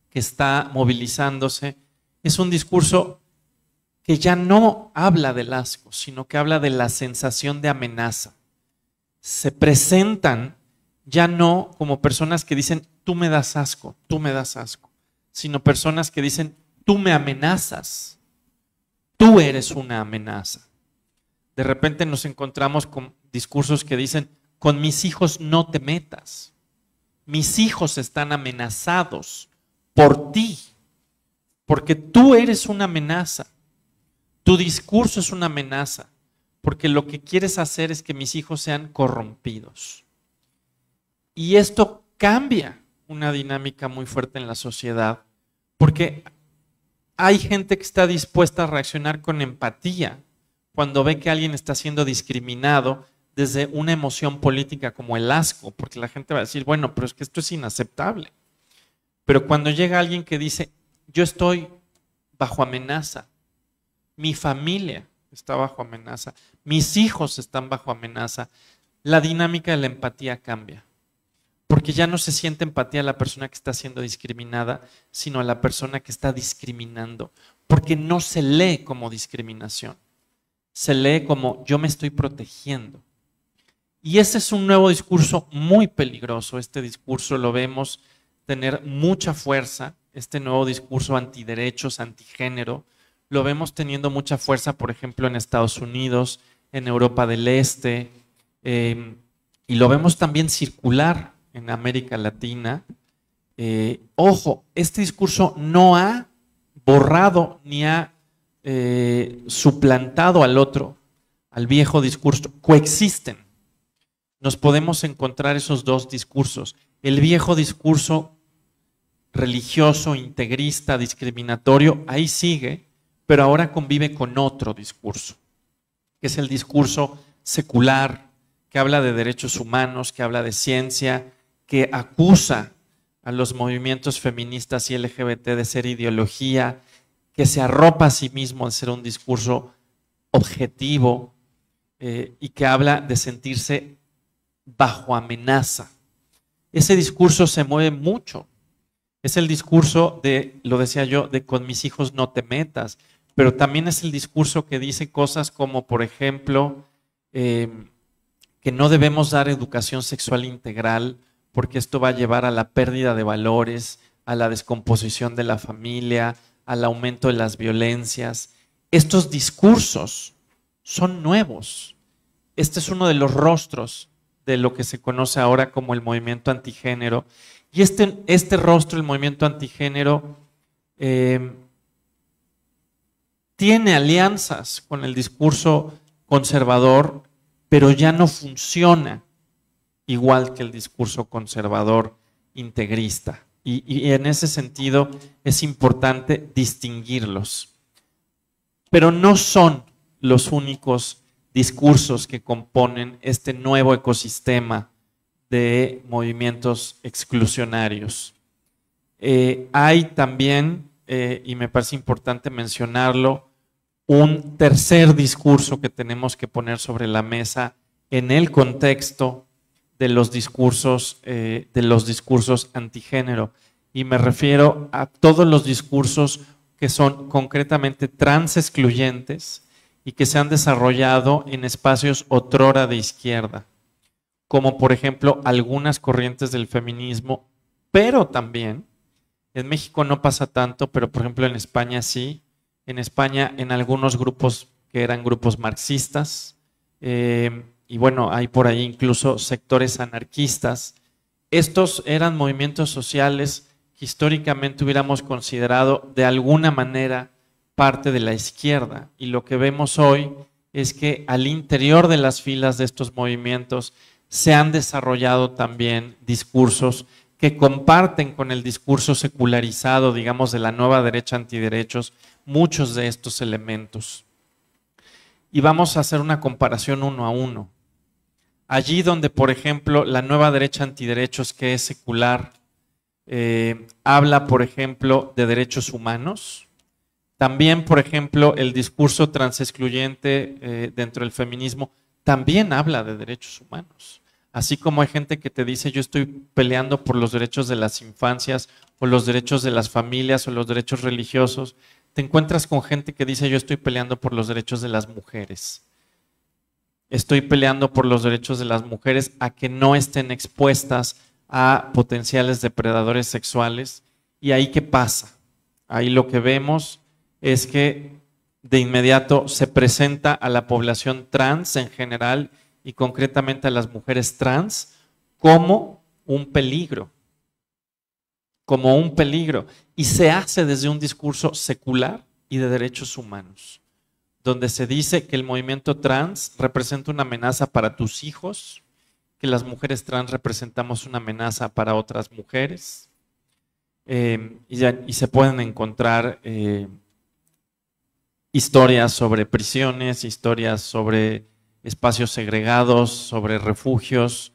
que está movilizándose es un discurso que ya no habla del asco, sino que habla de la sensación de amenaza. Se presentan ya no como personas que dicen, tú me das asco, sino personas que dicen, tú me amenazas, tú eres una amenaza. De repente nos encontramos con discursos que dicen, con mis hijos no te metas, mis hijos están amenazados por ti, porque tú eres una amenaza, tu discurso es una amenaza, porque lo que quieres hacer es que mis hijos sean corrompidos. Y esto cambia una dinámica muy fuerte en la sociedad, porque hay gente que está dispuesta a reaccionar con empatía cuando ve que alguien está siendo discriminado desde una emoción política como el asco, porque la gente va a decir, bueno, pero es que esto es inaceptable. Pero cuando llega alguien que dice, yo estoy bajo amenaza, mi familia está bajo amenaza, mis hijos están bajo amenaza, la dinámica de la empatía cambia. Porque ya no se siente empatía a la persona que está siendo discriminada, sino a la persona que está discriminando. Porque no se lee como discriminación, se lee como yo me estoy protegiendo. Y ese es un nuevo discurso muy peligroso. Este discurso lo vemos tener mucha fuerza, este nuevo discurso antiderechos, antigénero, lo vemos teniendo mucha fuerza, por ejemplo, en Estados Unidos, en Europa del Este, y lo vemos también circular en América Latina. Ojo, este discurso no ha borrado ni ha suplantado al otro, al viejo discurso. Coexisten. Nos podemos encontrar esos dos discursos. El viejo discurso religioso, integrista, discriminatorio, ahí sigue, pero ahora convive con otro discurso, que es el discurso secular, que habla de derechos humanos, que habla de ciencia, que acusa a los movimientos feministas y LGBT de ser ideología, que se arropa a sí mismo de ser un discurso objetivo y que habla de sentirse bajo amenaza. Ese discurso se mueve mucho. Es el discurso de, lo decía yo, de con mis hijos no te metas, pero también es el discurso que dice cosas como, por ejemplo, que no debemos dar educación sexual integral porque esto va a llevar a la pérdida de valores, a la descomposición de la familia, al aumento de las violencias. Estos discursos son nuevos. Este es uno de los rostros de lo que se conoce ahora como el movimiento antigénero. Y este rostro, el movimiento antigénero, tiene alianzas con el discurso conservador, pero ya no funciona igual que el discurso conservador integrista. Y en ese sentido es importante distinguirlos. Pero no son los únicos discursos que componen este nuevo ecosistema de movimientos exclusionarios. Hay también, y me parece importante mencionarlo, un tercer discurso que tenemos que poner sobre la mesa en el contexto de los discursos antigénero. Y me refiero a todos los discursos que son concretamente transexcluyentes y que se han desarrollado en espacios otrora de izquierda, como por ejemplo algunas corrientes del feminismo, pero también, en México no pasa tanto, pero por ejemplo en España sí, en España en algunos grupos que eran grupos marxistas, y bueno, hay por ahí incluso sectores anarquistas. Estos eran movimientos sociales que históricamente hubiéramos considerado de alguna manera parte de la izquierda, y lo que vemos hoy es que al interior de las filas de estos movimientos se han desarrollado también discursos que comparten con el discurso secularizado, digamos, de la nueva derecha antiderechos, muchos de estos elementos. Y vamos a hacer una comparación uno a uno. Allí donde, por ejemplo, la nueva derecha antiderechos, que es secular, habla, por ejemplo, de derechos humanos. También, por ejemplo, el discurso transexcluyente dentro del feminismo también habla de derechos humanos. Así como hay gente que te dice, yo estoy peleando por los derechos de las infancias o los derechos de las familias o los derechos religiosos, te encuentras con gente que dice yo estoy peleando por los derechos de las mujeres. Estoy peleando por los derechos de las mujeres a que no estén expuestas a potenciales depredadores sexuales. ¿Y ahí qué pasa? Ahí lo que vemos es que de inmediato se presenta a la población trans en general y concretamente a las mujeres trans como un peligro. Como un peligro. Y se hace desde un discurso secular y de derechos humanos, donde se dice que el movimiento trans representa una amenaza para tus hijos, que las mujeres trans representamos una amenaza para otras mujeres, y se pueden encontrar historias sobre prisiones, historias sobre espacios segregados, sobre refugios,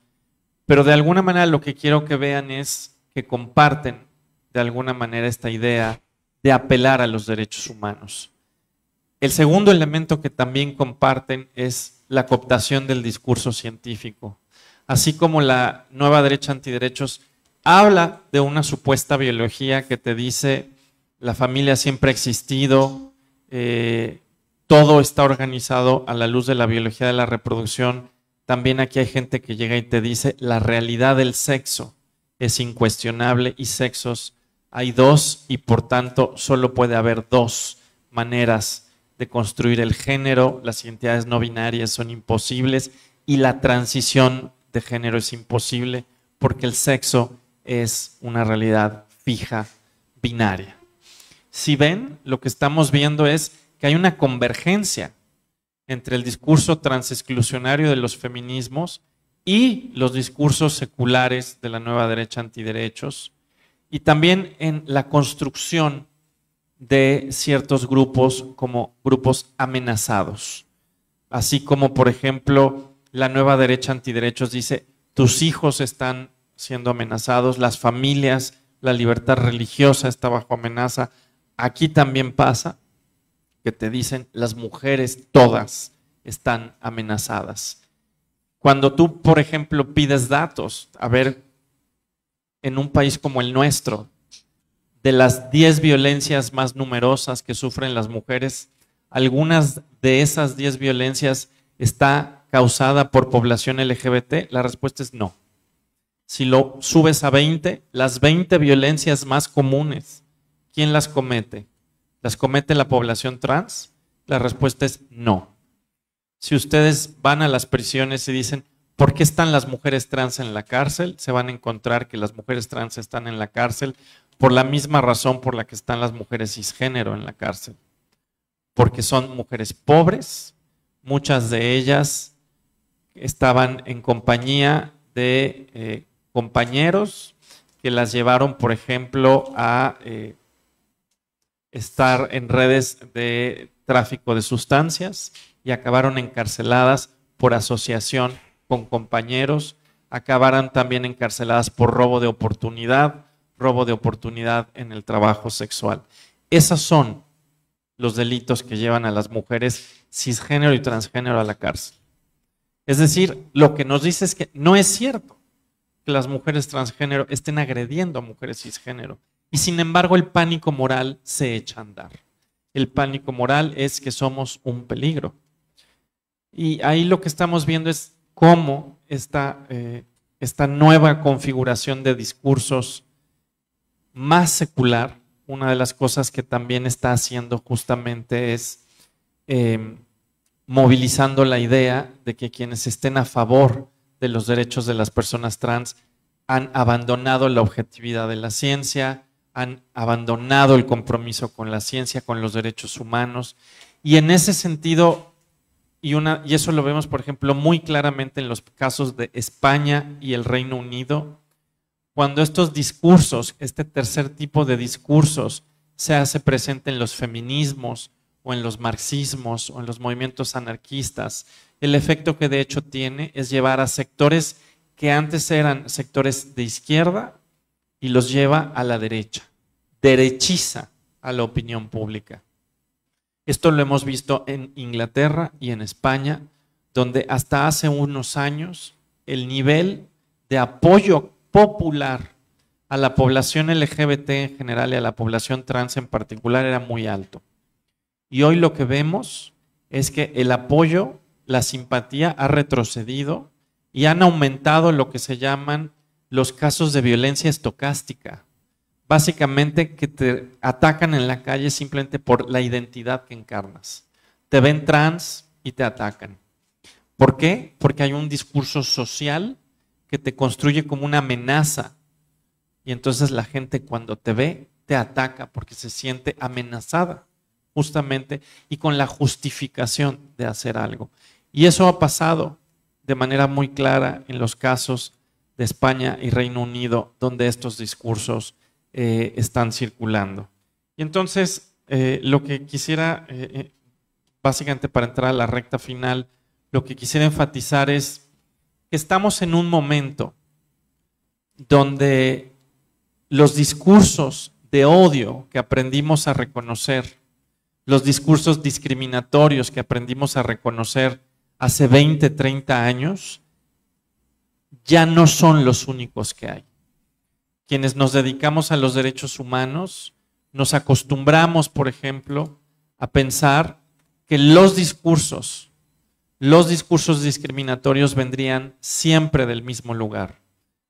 pero de alguna manera lo que quiero que vean es que comparten de alguna manera esta idea de apelar a los derechos humanos. El segundo elemento que también comparten es la cooptación del discurso científico. Así como la nueva derecha antiderechos habla de una supuesta biología que te dice la familia siempre ha existido, todo está organizado a la luz de la biología de la reproducción. También aquí hay gente que llega y te dice la realidad del sexo es incuestionable y sexos hay dos y por tanto solo puede haber dos maneras de construir el género, las identidades no binarias son imposibles y la transición de género es imposible porque el sexo es una realidad fija, binaria. Si ven, lo que estamos viendo es que hay una convergencia entre el discurso transexclusionario de los feminismos y los discursos seculares de la nueva derecha antiderechos, y también en la construcción de ciertos grupos como grupos amenazados. Así como, por ejemplo, la nueva derecha antiderechos dice, tus hijos están siendo amenazados, las familias, la libertad religiosa está bajo amenaza. Aquí también pasa que te dicen, las mujeres todas están amenazadas. Cuando tú, por ejemplo, pides datos, a ver, en un país como el nuestro, de las 10 violencias más numerosas que sufren las mujeres, algunas de esas 10 violencias está causada por población LGBT, la respuesta es no. Si lo subes a 20, las 20 violencias más comunes, ¿quién las comete? ¿Las comete la población trans? La respuesta es no. Si ustedes van a las prisiones y dicen, ¿por qué están las mujeres trans en la cárcel? Se van a encontrar que las mujeres trans están en la cárcel por la misma razón por la que están las mujeres cisgénero en la cárcel. Porque son mujeres pobres, muchas de ellas estaban en compañía de compañeros que las llevaron, por ejemplo, a estar en redes de tráfico de sustancias y acabaron encarceladas por asociación con compañeros, acabaron también encarceladas por robo de oportunidad en el trabajo sexual. Esos son los delitos que llevan a las mujeres cisgénero y transgénero a la cárcel. Es decir, lo que nos dice es que no es cierto que las mujeres transgénero estén agrediendo a mujeres cisgénero. Y sin embargo, el pánico moral se echa a andar. El pánico moral es que somos un peligro. Y ahí lo que estamos viendo es cómo esta nueva configuración de discursos más secular, una de las cosas que también está haciendo justamente es movilizando la idea de que quienes estén a favor de los derechos de las personas trans han abandonado la objetividad de la ciencia, han abandonado el compromiso con la ciencia, con los derechos humanos, y en ese sentido, y eso lo vemos, por ejemplo, muy claramente en los casos de España y el Reino Unido, cuando estos discursos, este tercer tipo de discursos, se hace presente en los feminismos o en los marxismos o en los movimientos anarquistas, el efecto que de hecho tiene es llevar a sectores que antes eran sectores de izquierda y los lleva a la derecha, derechiza a la opinión pública. Esto lo hemos visto en Inglaterra y en España, donde hasta hace unos años el nivel de apoyo popular a la población LGBT en general y a la población trans en particular era muy alto. Y hoy lo que vemos es que el apoyo, la simpatía ha retrocedido y han aumentado lo que se llaman los casos de violencia estocástica. Básicamente que te atacan en la calle simplemente por la identidad que encarnas. Te ven trans y te atacan. ¿Por qué? Porque hay un discurso social que te construye como una amenaza. Y entonces la gente cuando te ve, te ataca porque se siente amenazada, justamente, y con la justificación de hacer algo. Y eso ha pasado de manera muy clara en los casos de España y Reino Unido, donde estos discursos están circulando. Y entonces, lo que quisiera, básicamente para entrar a la recta final, lo que quisiera enfatizar es que estamos en un momento donde los discursos de odio que aprendimos a reconocer, los discursos discriminatorios que aprendimos a reconocer hace 20, 30 años, ya no son los únicos que hay. Quienes nos dedicamos a los derechos humanos, nos acostumbramos, por ejemplo, a pensar que los discursos discriminatorios vendrían siempre del mismo lugar,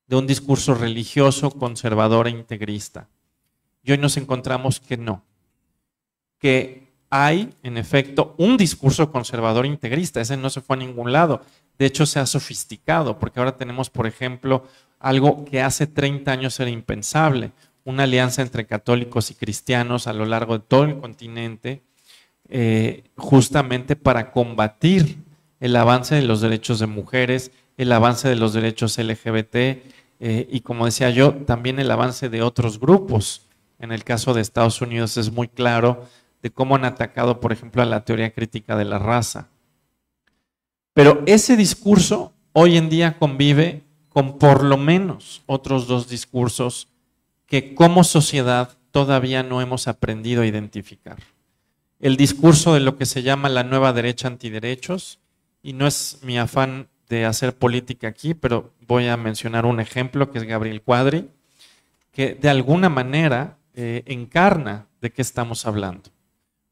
de un discurso religioso, conservador e integrista. Y hoy nos encontramos que no, que hay, en efecto, un discurso conservador e integrista. Ese no se fue a ningún lado. De hecho, se ha sofisticado, porque ahora tenemos, por ejemplo, algo que hace 30 años era impensable, una alianza entre católicos y cristianos a lo largo de todo el continente, justamente para combatir el avance de los derechos de mujeres, el avance de los derechos LGBT y, como decía yo, también el avance de otros grupos. En el caso de Estados Unidos es muy claro de cómo han atacado, por ejemplo, a la teoría crítica de la raza. Pero ese discurso hoy en día convive con por lo menos otros dos discursos que como sociedad todavía no hemos aprendido a identificar. El discurso de lo que se llama la nueva derecha antiderechos, y no es mi afán de hacer política aquí, pero voy a mencionar un ejemplo que es Gabriel Cuadri, que de alguna manera encarna de qué estamos hablando.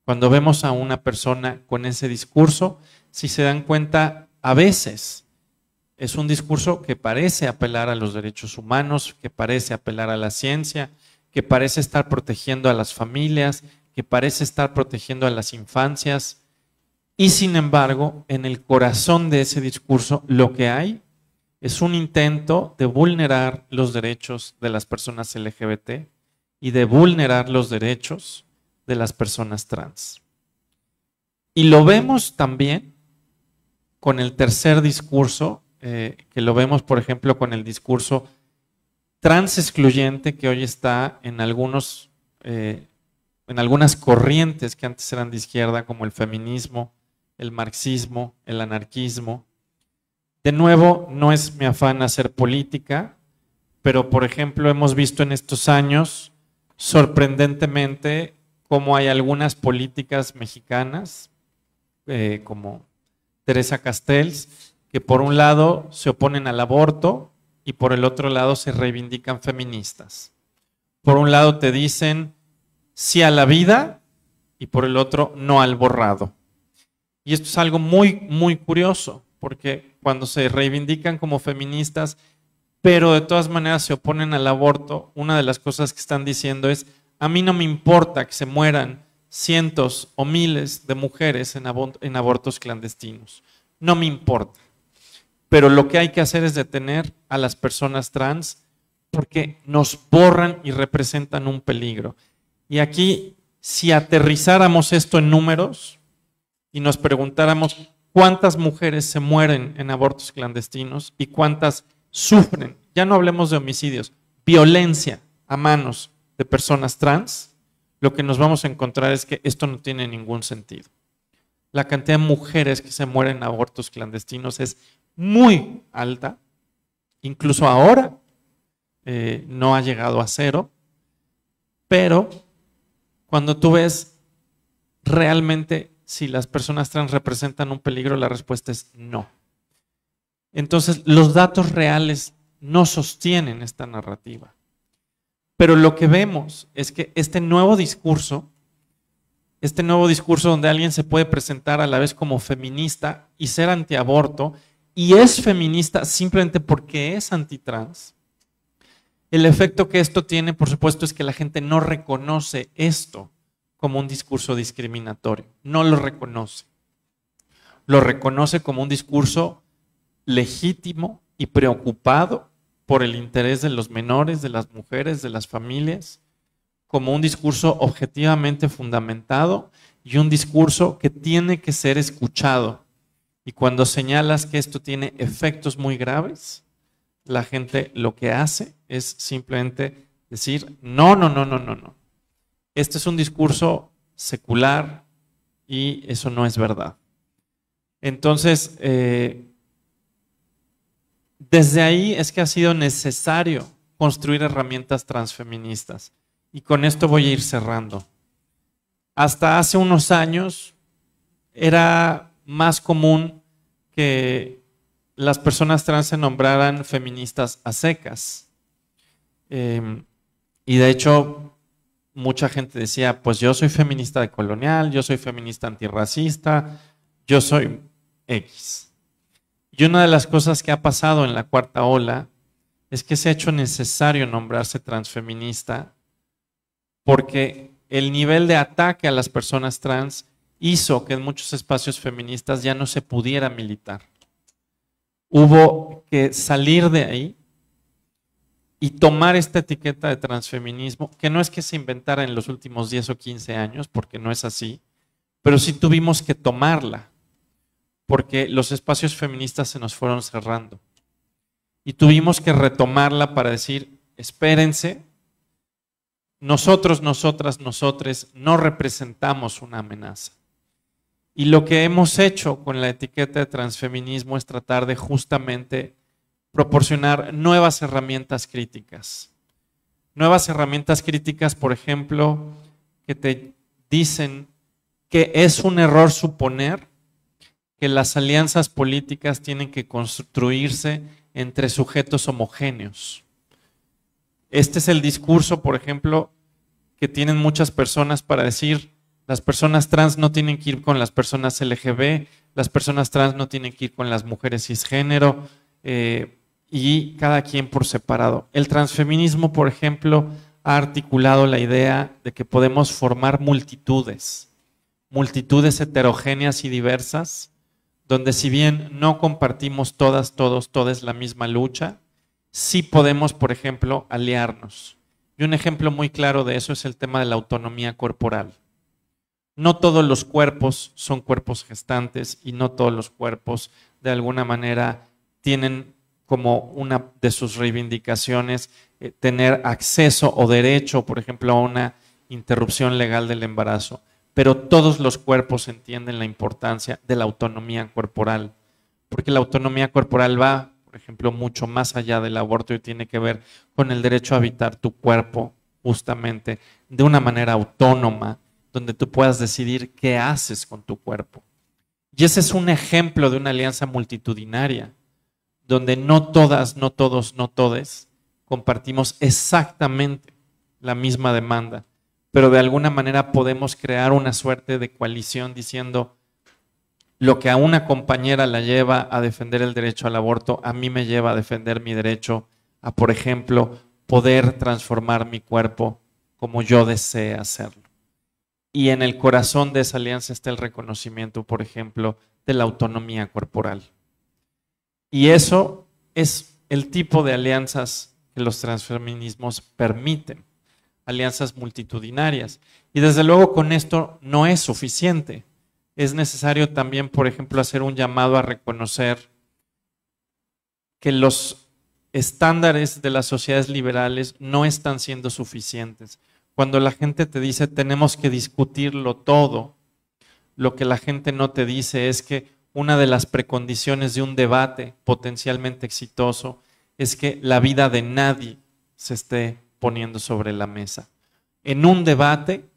Cuando vemos a una persona con ese discurso, si se dan cuenta, a veces es un discurso que parece apelar a los derechos humanos, que parece apelar a la ciencia, que parece estar protegiendo a las familias, que parece estar protegiendo a las infancias. Y sin embargo, en el corazón de ese discurso, lo que hay es un intento de vulnerar los derechos de las personas LGBT y de vulnerar los derechos de las personas trans. Y lo vemos también con el tercer discurso, que lo vemos, por ejemplo, con el discurso trans excluyente que hoy está en algunas corrientes que antes eran de izquierda, como el feminismo, el marxismo, el anarquismo. De nuevo, no es mi afán hacer política, pero por ejemplo hemos visto en estos años, sorprendentemente, cómo hay algunas políticas mexicanas, como Teresa Castells, que por un lado se oponen al aborto y por el otro lado se reivindican feministas. Por un lado te dicen sí a la vida y por el otro no al borrado. Y esto es algo muy, muy curioso, porque cuando se reivindican como feministas, pero de todas maneras se oponen al aborto, una de las cosas que están diciendo es: a mí no me importa que se mueran cientos o miles de mujeres en abortos clandestinos. No me importa. Pero lo que hay que hacer es detener a las personas trans porque nos borran y representan un peligro. Y aquí, si aterrizáramos esto en números y nos preguntáramos cuántas mujeres se mueren en abortos clandestinos y cuántas sufren, ya no hablemos de homicidios, violencia a manos de personas trans, lo que nos vamos a encontrar es que esto no tiene ningún sentido. La cantidad de mujeres que se mueren en abortos clandestinos es muy alta, incluso ahora no ha llegado a cero, pero cuando tú ves realmente si las personas trans representan un peligro, la respuesta es no. Entonces, los datos reales no sostienen esta narrativa. Pero lo que vemos es que este nuevo discurso este nuevo discurso donde alguien se puede presentar a la vez como feminista y ser antiaborto, y es feminista simplemente porque es antitrans, el efecto que esto tiene, por supuesto, es que la gente no reconoce esto como un discurso discriminatorio, no lo reconoce. Lo reconoce como un discurso legítimo y preocupado por el interés de los menores, de las mujeres, de las familias, como un discurso objetivamente fundamentado y un discurso que tiene que ser escuchado. Y cuando señalas que esto tiene efectos muy graves, la gente lo que hace es simplemente decir, no. Este es un discurso secular y eso no es verdad. Entonces, desde ahí es que ha sido necesario construir herramientas transfeministas. Y con esto voy a ir cerrando. Hasta hace unos años era más común que las personas trans se nombraran feministas a secas. Y de hecho, mucha gente decía, pues yo soy feminista decolonial, yo soy feminista antirracista, yo soy X. Y una de las cosas que ha pasado en la cuarta ola es que se ha hecho necesario nombrarse transfeminista porque el nivel de ataque a las personas trans hizo que en muchos espacios feministas ya no se pudiera militar. Hubo que salir de ahí y tomar esta etiqueta de transfeminismo, que no es que se inventara en los últimos 10 o 15 años, porque no es así, pero sí tuvimos que tomarla, porque los espacios feministas se nos fueron cerrando. Y tuvimos que retomarla para decir, espérense, nosotros, nosotras, nosotres no representamos una amenaza. Y lo que hemos hecho con la etiqueta de transfeminismo es tratar de justamente proporcionar nuevas herramientas críticas. Nuevas herramientas críticas, por ejemplo, que te dicen que es un error suponer que las alianzas políticas tienen que construirse entre sujetos homogéneos. Este es el discurso, por ejemplo, que tienen muchas personas para decir, las personas trans no tienen que ir con las personas LGB, las personas trans no tienen que ir con las mujeres cisgénero, y cada quien por separado. El transfeminismo, por ejemplo, ha articulado la idea de que podemos formar multitudes heterogéneas y diversas, donde si bien no compartimos todas la misma lucha, sí podemos, por ejemplo, aliarnos. Y un ejemplo muy claro de eso es el tema de la autonomía corporal. No todos los cuerpos son cuerpos gestantes y no todos los cuerpos de alguna manera tienen como una de sus reivindicaciones tener acceso o derecho, por ejemplo, a una interrupción legal del embarazo. Pero todos los cuerpos entienden la importancia de la autonomía corporal, porque la autonomía corporal va, por ejemplo, mucho más allá del aborto y tiene que ver con el derecho a habitar tu cuerpo justamente de una manera autónoma, donde tú puedas decidir qué haces con tu cuerpo. Y ese es un ejemplo de una alianza multitudinaria, donde no todas, no todos, no todes compartimos exactamente la misma demanda, pero de alguna manera podemos crear una suerte de coalición diciendo lo que a una compañera la lleva a defender el derecho al aborto, a mí me lleva a defender mi derecho a, por ejemplo, poder transformar mi cuerpo como yo desee hacerlo. Y en el corazón de esa alianza está el reconocimiento, por ejemplo, de la autonomía corporal. Y eso es el tipo de alianzas que los transfeminismos permiten, alianzas multitudinarias. Y desde luego con esto no es suficiente. Es necesario también, por ejemplo, hacer un llamado a reconocer que los estándares de las sociedades liberales no están siendo suficientes. Cuando la gente te dice tenemos que discutirlo todo, lo que la gente no te dice es que una de las precondiciones de un debate potencialmente exitoso es que la vida de nadie se esté poniendo sobre la mesa. En un debate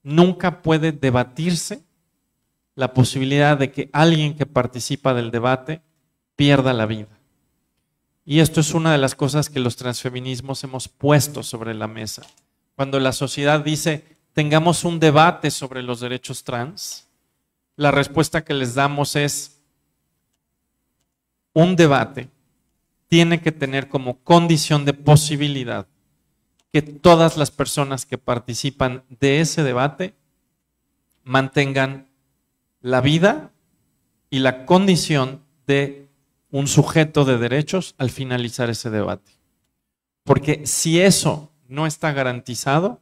nunca puede debatirse la posibilidad de que alguien que participa del debate pierda la vida. Y esto es una de las cosas que los transfeminismos hemos puesto sobre la mesa. Cuando la sociedad dice tengamos un debate sobre los derechos trans, la respuesta que les damos es: un debate tiene que tener como condición de posibilidad que todas las personas que participan de ese debate mantengan la vida y la condición de un sujeto de derechos al finalizar ese debate. Porque si eso no está garantizado,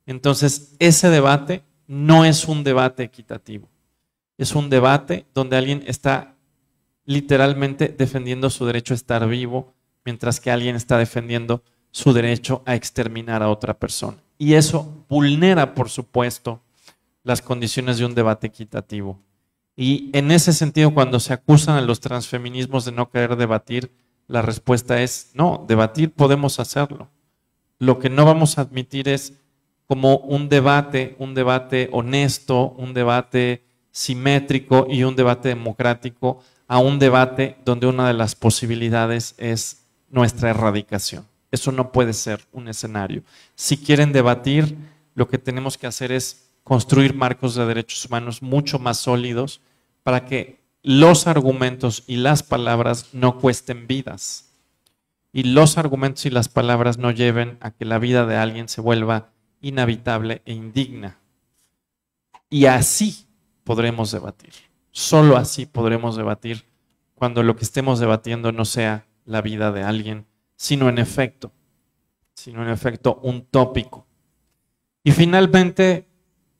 entonces ese debate no es un debate equitativo. Es un debate donde alguien está literalmente defendiendo su derecho a estar vivo, mientras que alguien está defendiendo su derecho a exterminar a otra persona. Y eso vulnera, por supuesto, las condiciones de un debate equitativo. Y en ese sentido, cuando se acusan a los transfeminismos de no querer debatir, la respuesta es: no, debatir podemos hacerlo. Lo que no vamos a admitir es como un debate honesto, un debate simétrico y un debate democrático a un debate donde una de las posibilidades es nuestra erradicación. Eso no puede ser un escenario. Si quieren debatir, lo que tenemos que hacer es construir marcos de derechos humanos mucho más sólidos para que los argumentos y las palabras no cuesten vidas. Y los argumentos y las palabras no lleven a que la vida de alguien se vuelva inhabitable e indigna. Y así podremos debatir. Solo así podremos debatir cuando lo que estemos debatiendo no sea la vida de alguien, sino en efecto un tópico. Y finalmente,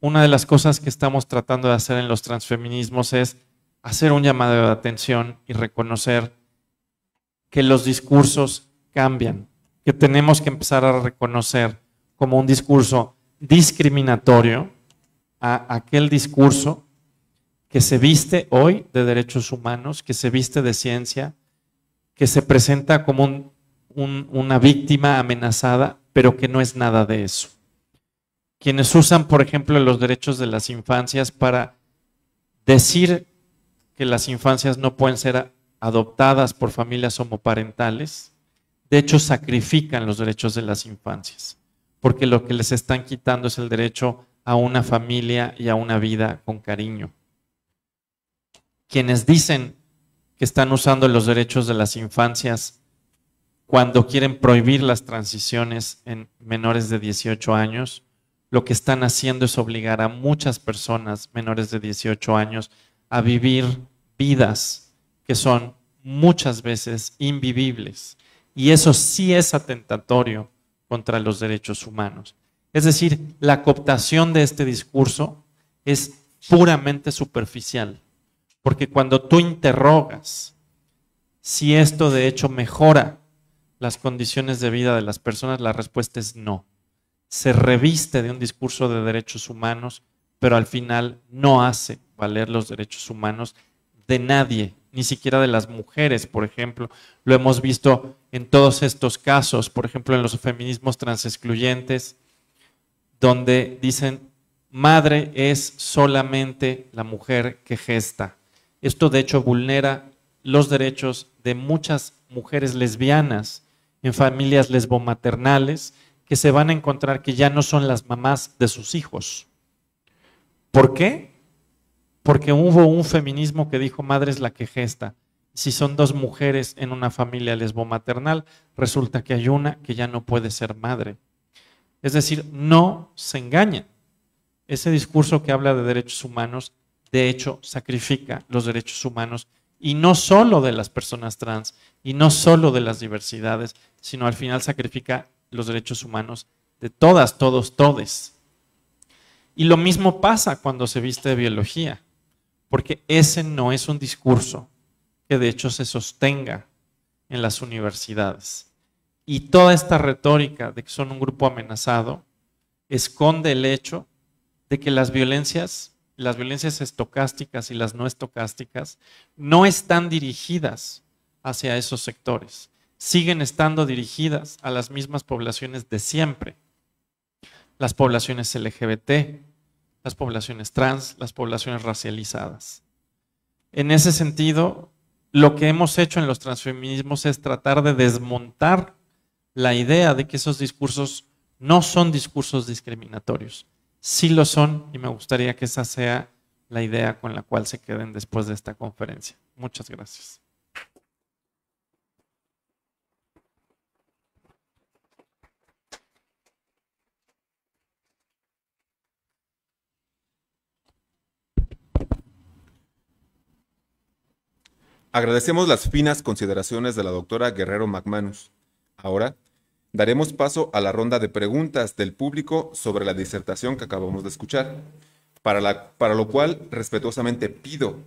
una de las cosas que estamos tratando de hacer en los transfeminismos es hacer un llamado de atención y reconocer que los discursos cambian, que tenemos que empezar a reconocer como un discurso discriminatorio a aquel discurso que se viste hoy de derechos humanos, que se viste de ciencia, que se presenta como una víctima amenazada, pero que no es nada de eso. Quienes usan, por ejemplo, los derechos de las infancias para decir que las infancias no pueden ser adoptadas por familias homoparentales, de hecho sacrifican los derechos de las infancias, porque lo que les están quitando es el derecho a una familia y a una vida con cariño. Quienes dicen que están usando los derechos de las infancias cuando quieren prohibir las transiciones en menores de 18 años, lo que están haciendo es obligar a muchas personas menores de 18 años a vivir vidas que son muchas veces invivibles. Y eso sí es atentatorio contra los derechos humanos. Es decir, la cooptación de este discurso es puramente superficial. Porque cuando tú interrogas si esto de hecho mejora las condiciones de vida de las personas, la respuesta es no. Se reviste de un discurso de derechos humanos, pero al final no hace valer los derechos humanos de nadie, ni siquiera de las mujeres, por ejemplo. Lo hemos visto en todos estos casos, por ejemplo, en los feminismos transexcluyentes, donde dicen: madre es solamente la mujer que gesta. Esto de hecho vulnera los derechos de muchas mujeres lesbianas en familias lesbomaternales que se van a encontrar que ya no son las mamás de sus hijos. ¿Por qué? Porque hubo un feminismo que dijo: madre es la que gesta. Si son dos mujeres en una familia lesbomaternal, resulta que hay una que ya no puede ser madre. Es decir, no se engañan. Ese discurso que habla de derechos humanos, de hecho, sacrifica los derechos humanos, y no solo de las personas trans, y no solo de las diversidades, sino al final sacrifica los derechos humanos de todas, todos, todes. Y lo mismo pasa cuando se viste de biología, porque ese no es un discurso que de hecho se sostenga en las universidades. Y toda esta retórica de que son un grupo amenazado esconde el hecho de que las violencias estocásticas y las no estocásticas no están dirigidas hacia esos sectores. Siguen estando dirigidas a las mismas poblaciones de siempre. Las poblaciones LGBT, las poblaciones trans, las poblaciones racializadas. En ese sentido, lo que hemos hecho en los transfeminismos es tratar de desmontar la idea de que esos discursos no son discursos discriminatorios, sí lo son y me gustaría que esa sea la idea con la cual se queden después de esta conferencia. Muchas gracias. Agradecemos las finas consideraciones de la doctora Guerrero McManus. Ahora daremos paso a la ronda de preguntas del público sobre la disertación que acabamos de escuchar, para lo cual respetuosamente pido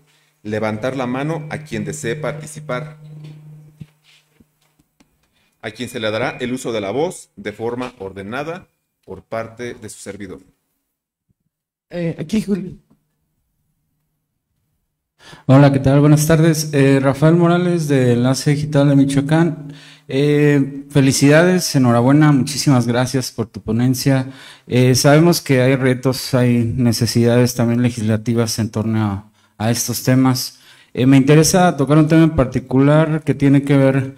levantar la mano a quien desee participar, a quien se le dará el uso de la voz de forma ordenada por parte de su servidor. Aquí, Julio. Hola, ¿qué tal? Buenas tardes. Rafael Morales de Enlace Digital de Michoacán. Felicidades, enhorabuena, muchísimas gracias por tu ponencia. Sabemos que hay retos, hay necesidades también legislativas en torno a estos temas. Me interesa tocar un tema en particular que tiene que ver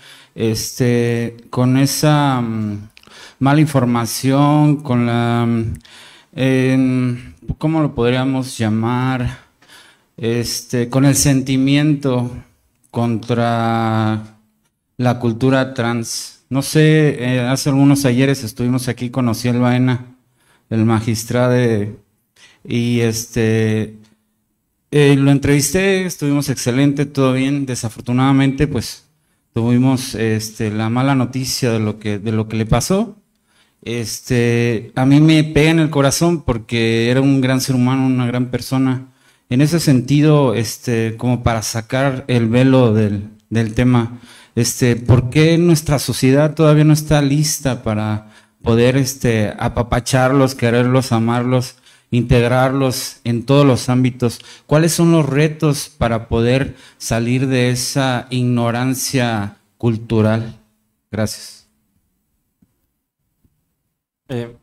con esa mala información, con la, ¿cómo lo podríamos llamar? Con el sentimiento contra la cultura trans. No sé, hace algunos ayeres estuvimos aquí con Ociel Baena, el magistrado, y lo entrevisté, estuvimos excelente, todo bien. Desafortunadamente, pues, tuvimos la mala noticia de lo que le pasó. A mí me pega en el corazón porque era un gran ser humano, una gran persona. En ese sentido, como para sacar el velo del tema, ¿por qué nuestra sociedad todavía no está lista para poder apapacharlos, quererlos, amarlos, integrarlos en todos los ámbitos? ¿Cuáles son los retos para poder salir de esa ignorancia cultural? Gracias.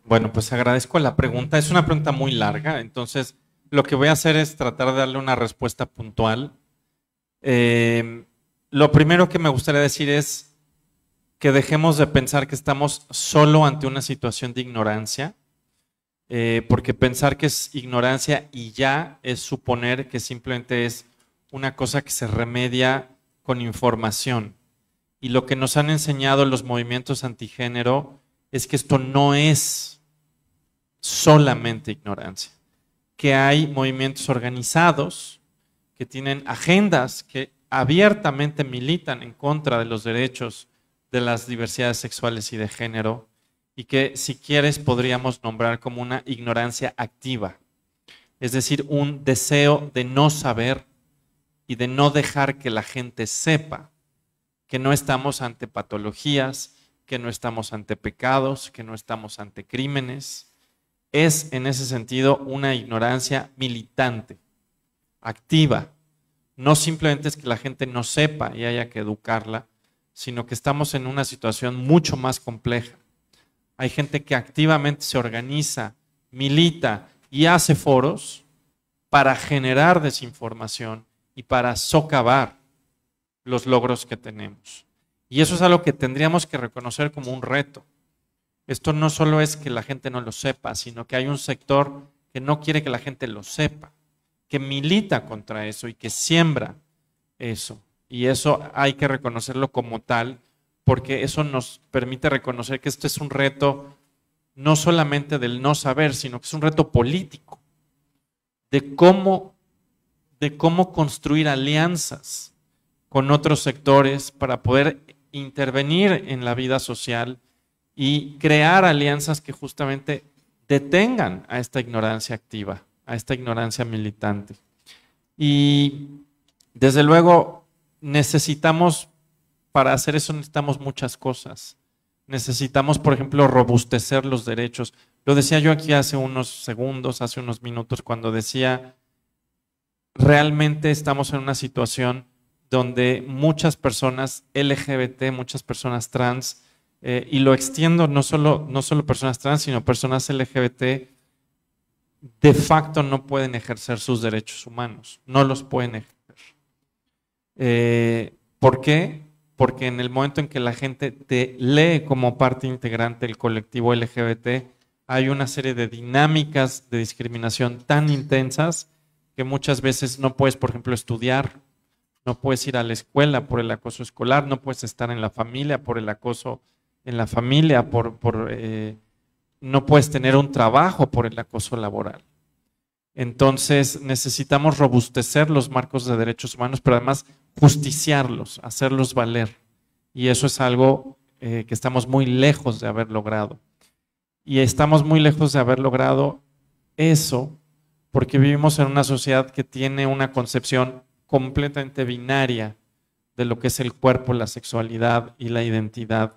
Bueno, pues agradezco la pregunta. Es una pregunta muy larga, entonces lo que voy a hacer es tratar de darle una respuesta puntual. Lo primero que me gustaría decir es que dejemos de pensar que estamos solo ante una situación de ignorancia, porque pensar que es ignorancia y ya es suponer que simplemente es una cosa que se remedia con información. Y lo que nos han enseñado los movimientos antigénero es que esto no es solamente ignorancia, que hay movimientos organizados que tienen agendas que abiertamente militan en contra de los derechos de las diversidades sexuales y de género, y que, si quieres, podríamos nombrar como una ignorancia activa, es decir, un deseo de no saber y de no dejar que la gente sepa que no estamos ante patologías, que no estamos ante pecados, que no estamos ante crímenes. Es, en ese sentido, una ignorancia militante, activa. No simplemente es que la gente no sepa y haya que educarla, sino que estamos en una situación mucho más compleja. Hay gente que activamente se organiza, milita y hace foros para generar desinformación y para socavar los logros que tenemos. Y eso es algo que tendríamos que reconocer como un reto. Esto no solo es que la gente no lo sepa, sino que hay un sector que no quiere que la gente lo sepa, que milita contra eso y que siembra eso. Y eso hay que reconocerlo como tal, porque eso nos permite reconocer que esto es un reto no solamente del no saber, sino que es un reto político, de cómo construir alianzas con otros sectores para poder intervenir en la vida social y crear alianzas que justamente detengan a esta ignorancia activa, a esta ignorancia militante. Y desde luego necesitamos, para hacer eso necesitamos muchas cosas. Necesitamos, por ejemplo, robustecer los derechos. Lo decía yo aquí hace unos segundos, hace unos minutos, cuando decía, realmente estamos en una situación donde muchas personas LGBT, muchas personas trans, y lo extiendo no solo personas trans, sino personas LGBT, de facto no pueden ejercer sus derechos humanos, no los pueden ejercer. ¿Por qué? Porque en el momento en que la gente te lee como parte integrante del colectivo LGBT, hay una serie de dinámicas de discriminación tan intensas que muchas veces no puedes, por ejemplo, estudiar, no puedes ir a la escuela por el acoso escolar, no puedes estar en la familia por el acoso en la familia, no puedes tener un trabajo por el acoso laboral. Entonces necesitamos robustecer los marcos de derechos humanos, pero además justiciarlos, hacerlos valer. Y eso es algo que estamos muy lejos de haber logrado. Y estamos muy lejos de haber logrado eso porque vivimos en una sociedad que tiene una concepción completamente binaria de lo que es el cuerpo, la sexualidad y la identidad.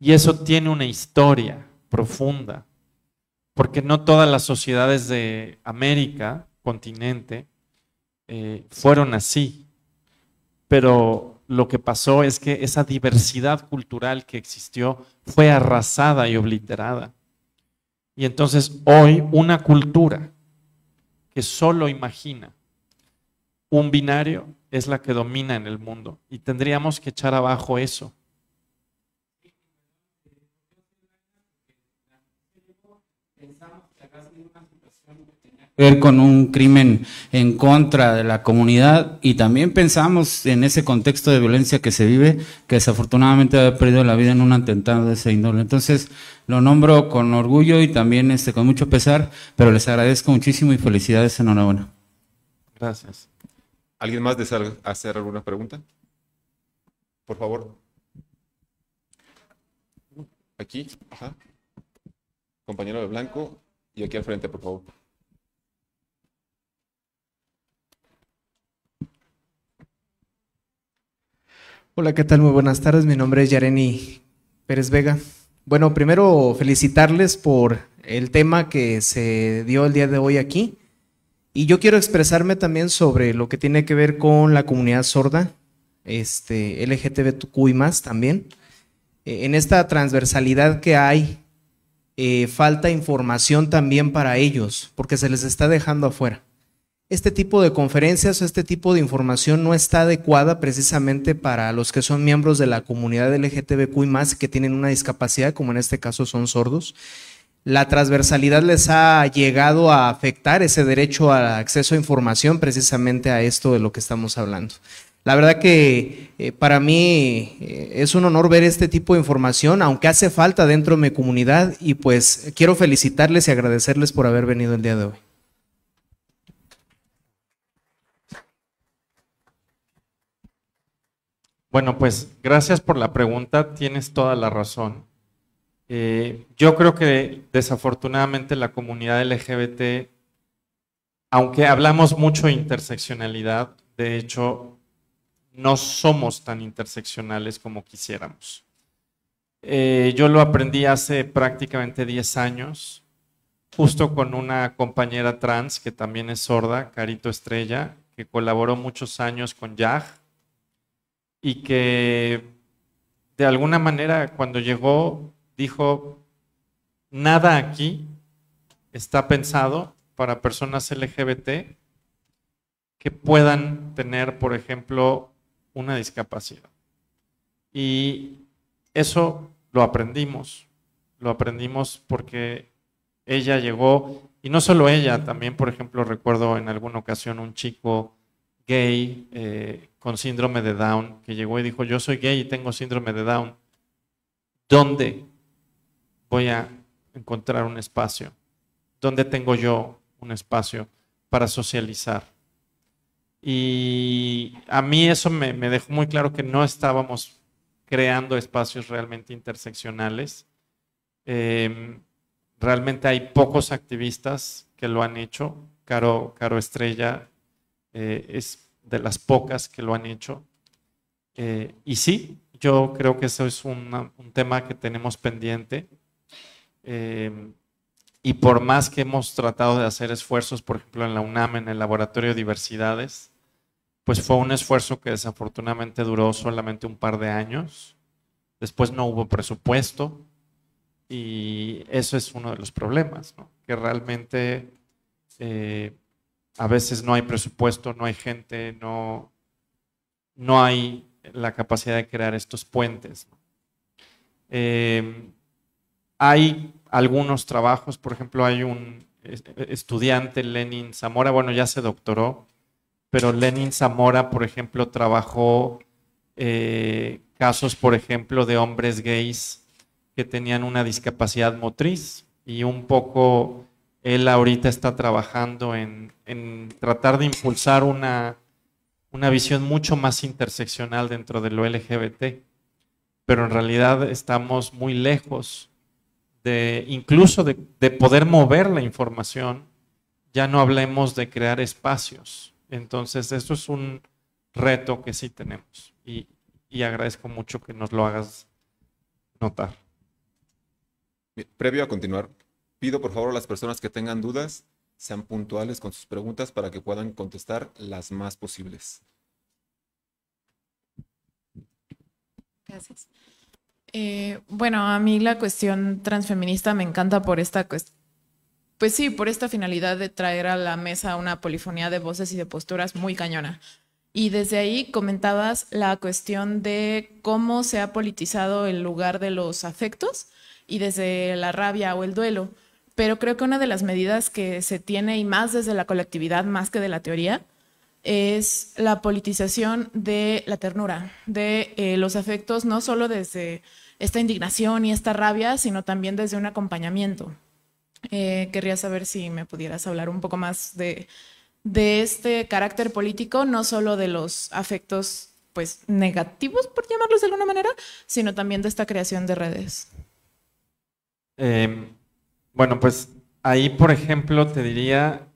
Y eso tiene una historia profunda, porque no todas las sociedades de América, continente, fueron así. Pero lo que pasó es que esa diversidad cultural que existió fue arrasada y obliterada. Y entonces hoy una cultura que solo imagina un binario es la que domina en el mundo y tendríamos que echar abajo eso. Ver con un crimen en contra de la comunidad y también pensamos en ese contexto de violencia que se vive, que desafortunadamente ha perdido la vida en un atentado de ese índole. Entonces lo nombro con orgullo y también con mucho pesar, pero les agradezco muchísimo y felicidades, enhorabuena. Gracias. ¿Alguien más desea hacer alguna pregunta? Por favor. Aquí, ajá. Compañero de blanco, y aquí al frente, por favor. Hola, ¿qué tal? Muy buenas tardes. Mi nombre es Yareni Pérez Vega. Bueno, primero felicitarles por el tema que se dio el día de hoy aquí. Y yo quiero expresarme también sobre lo que tiene que ver con la comunidad sorda, LGTBQ y más también. En esta transversalidad que hay, falta información también para ellos, porque se les está dejando afuera. Este tipo de conferencias o este tipo de información no está adecuada precisamente para los que son miembros de la comunidad LGTBQ y más que tienen una discapacidad, como en este caso son sordos. La transversalidad les ha llegado a afectar ese derecho al acceso a información precisamente a esto de lo que estamos hablando. La verdad que para mí es un honor ver este tipo de información, aunque hace falta dentro de mi comunidad y pues quiero felicitarles y agradecerles por haber venido el día de hoy. Bueno, pues gracias por la pregunta, tienes toda la razón. Yo creo que desafortunadamente la comunidad LGBT, aunque hablamos mucho de interseccionalidad, de hecho no somos tan interseccionales como quisiéramos. Yo lo aprendí hace prácticamente 10 años, justo con una compañera trans que también es sorda, Carito Estrella, que colaboró muchos años con YAG, y que de alguna manera cuando llegó dijo, nada aquí está pensado para personas LGBT que puedan tener, por ejemplo, una discapacidad. Y eso lo aprendimos porque ella llegó, y no solo ella, también, por ejemplo, recuerdo en alguna ocasión un chico gay con síndrome de Down que llegó y dijo, yo soy gay y tengo síndrome de Down. ¿Dónde voy a encontrar un espacio? ¿Dónde tengo yo un espacio para socializar? Y a mí eso me dejó muy claro que no estábamos creando espacios realmente interseccionales. Realmente hay pocos activistas que lo han hecho. Caro Estrella es de las pocas que lo han hecho. Y sí, yo creo que eso es un tema que tenemos pendiente. Y por más que hemos tratado de hacer esfuerzos, por ejemplo en la UNAM, en el Laboratorio de Diversidades, pues fue un esfuerzo que desafortunadamente duró solamente un par de años. Después no hubo presupuesto y eso es uno de los problemas, ¿no? Que realmente a veces no hay presupuesto, no hay gente, no hay la capacidad de crear estos puentes. Hay algunos trabajos. Por ejemplo, hay un estudiante, Lenin Zamora, bueno, ya se doctoró, pero Lenin Zamora, por ejemplo, trabajó casos, por ejemplo, de hombres gays que tenían una discapacidad motriz, y un poco él ahorita está trabajando en tratar de impulsar una visión mucho más interseccional dentro de lo LGBT, pero en realidad estamos muy lejos incluso de poder mover la información, ya no hablemos de crear espacios. Entonces, esto es un reto que sí tenemos, y agradezco mucho que nos lo hagas notar. Bien, previo a continuar, pido por favor a las personas que tengan dudas, sean puntuales con sus preguntas para que puedan contestar las más posibles. Gracias. Bueno, a mí la cuestión transfeminista me encanta por esta cuestión. Pues sí, por esta finalidad de traer a la mesa una polifonía de voces y de posturas muy cañona. Y desde ahí comentabas la cuestión de cómo se ha politizado el lugar de los afectos y desde la rabia o el duelo. Pero creo que una de las medidas que se tiene, y más desde la colectividad, más que de la teoría, es la politización de la ternura, de los afectos, no solo desde esta indignación y esta rabia, sino también desde un acompañamiento. Querría saber si me pudieras hablar un poco más de este carácter político, no solo de los afectos pues negativos, por llamarlos de alguna manera, sino también de esta creación de redes. Bueno, pues ahí, por ejemplo, te diría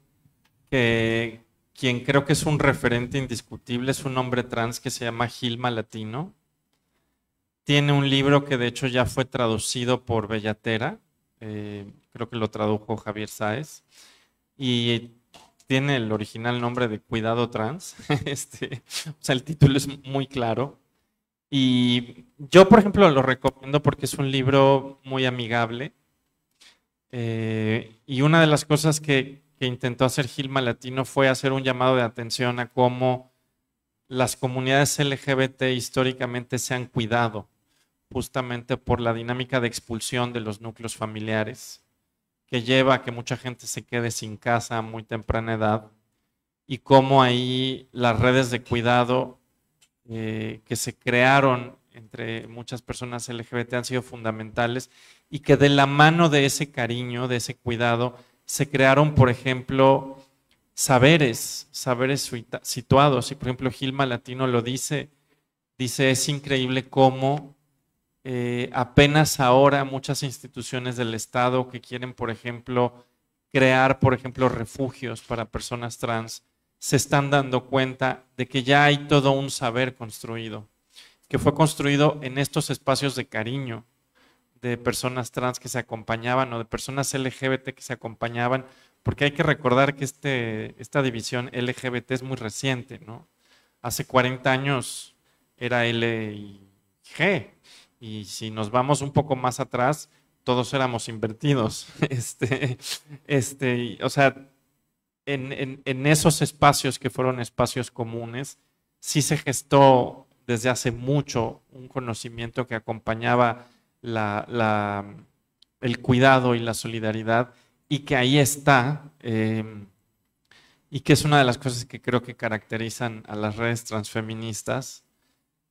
que quien creo que es un referente indiscutible es un hombre trans que se llama Gilma Latino. Tiene un libro que de hecho ya fue traducido por Bellatera, creo que lo tradujo Javier Sáez, y tiene el original nombre de Cuidado Trans. O sea, el título es muy claro. Y yo, por ejemplo, lo recomiendo porque es un libro muy amigable. Y una de las cosas que intentó hacer Gilma Latino fue hacer un llamado de atención a cómo las comunidades LGBT históricamente se han cuidado, justamente por la dinámica de expulsión de los núcleos familiares, que lleva a que mucha gente se quede sin casa a muy temprana edad, y cómo ahí las redes de cuidado que se crearon entre muchas personas LGBT han sido fundamentales, y que de la mano de ese cariño, de ese cuidado, se crearon, por ejemplo, saberes situados. Y por ejemplo, Gilma Latino lo dice, es increíble cómo apenas ahora muchas instituciones del Estado que quieren, por ejemplo, crear, por ejemplo, refugios para personas trans, se están dando cuenta de que ya hay todo un saber construido, que fue construido en estos espacios de cariño, de personas trans que se acompañaban o de personas LGBT que se acompañaban, porque hay que recordar que esta división LGBT es muy reciente, ¿no? Hace 40 años era L y G, y si nos vamos un poco más atrás, todos éramos invertidos. O sea, en esos espacios que fueron espacios comunes, sí se gestó desde hace mucho un conocimiento que acompañaba el cuidado y la solidaridad, y que ahí está, y que es una de las cosas que creo que caracterizan a las redes transfeministas.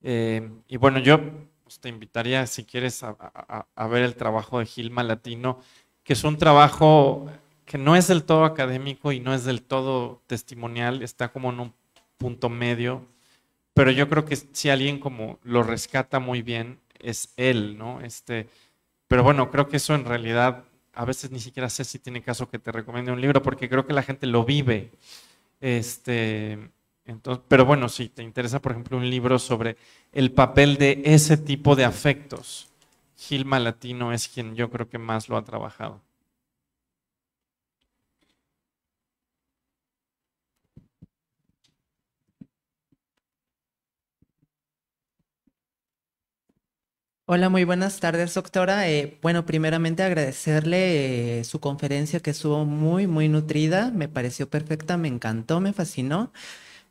Y bueno, yo pues, te invitaría, si quieres, a ver el trabajo de Gilma Latino, que es un trabajo que no es del todo académico y no es del todo testimonial, está como en un punto medio, pero yo creo que si alguien como lo rescata muy bien, es él, ¿no? Pero bueno, creo que eso en realidad, a veces ni siquiera sé si tiene caso que te recomiende un libro, porque creo que la gente lo vive. Entonces, pero bueno, si te interesa, por ejemplo, un libro sobre el papel de ese tipo de afectos, Gilma Latino es quien yo creo que más lo ha trabajado. Hola, muy buenas tardes, doctora. Bueno, primeramente agradecerle su conferencia, que estuvo muy, muy nutrida. Me pareció perfecta, me encantó, me fascinó.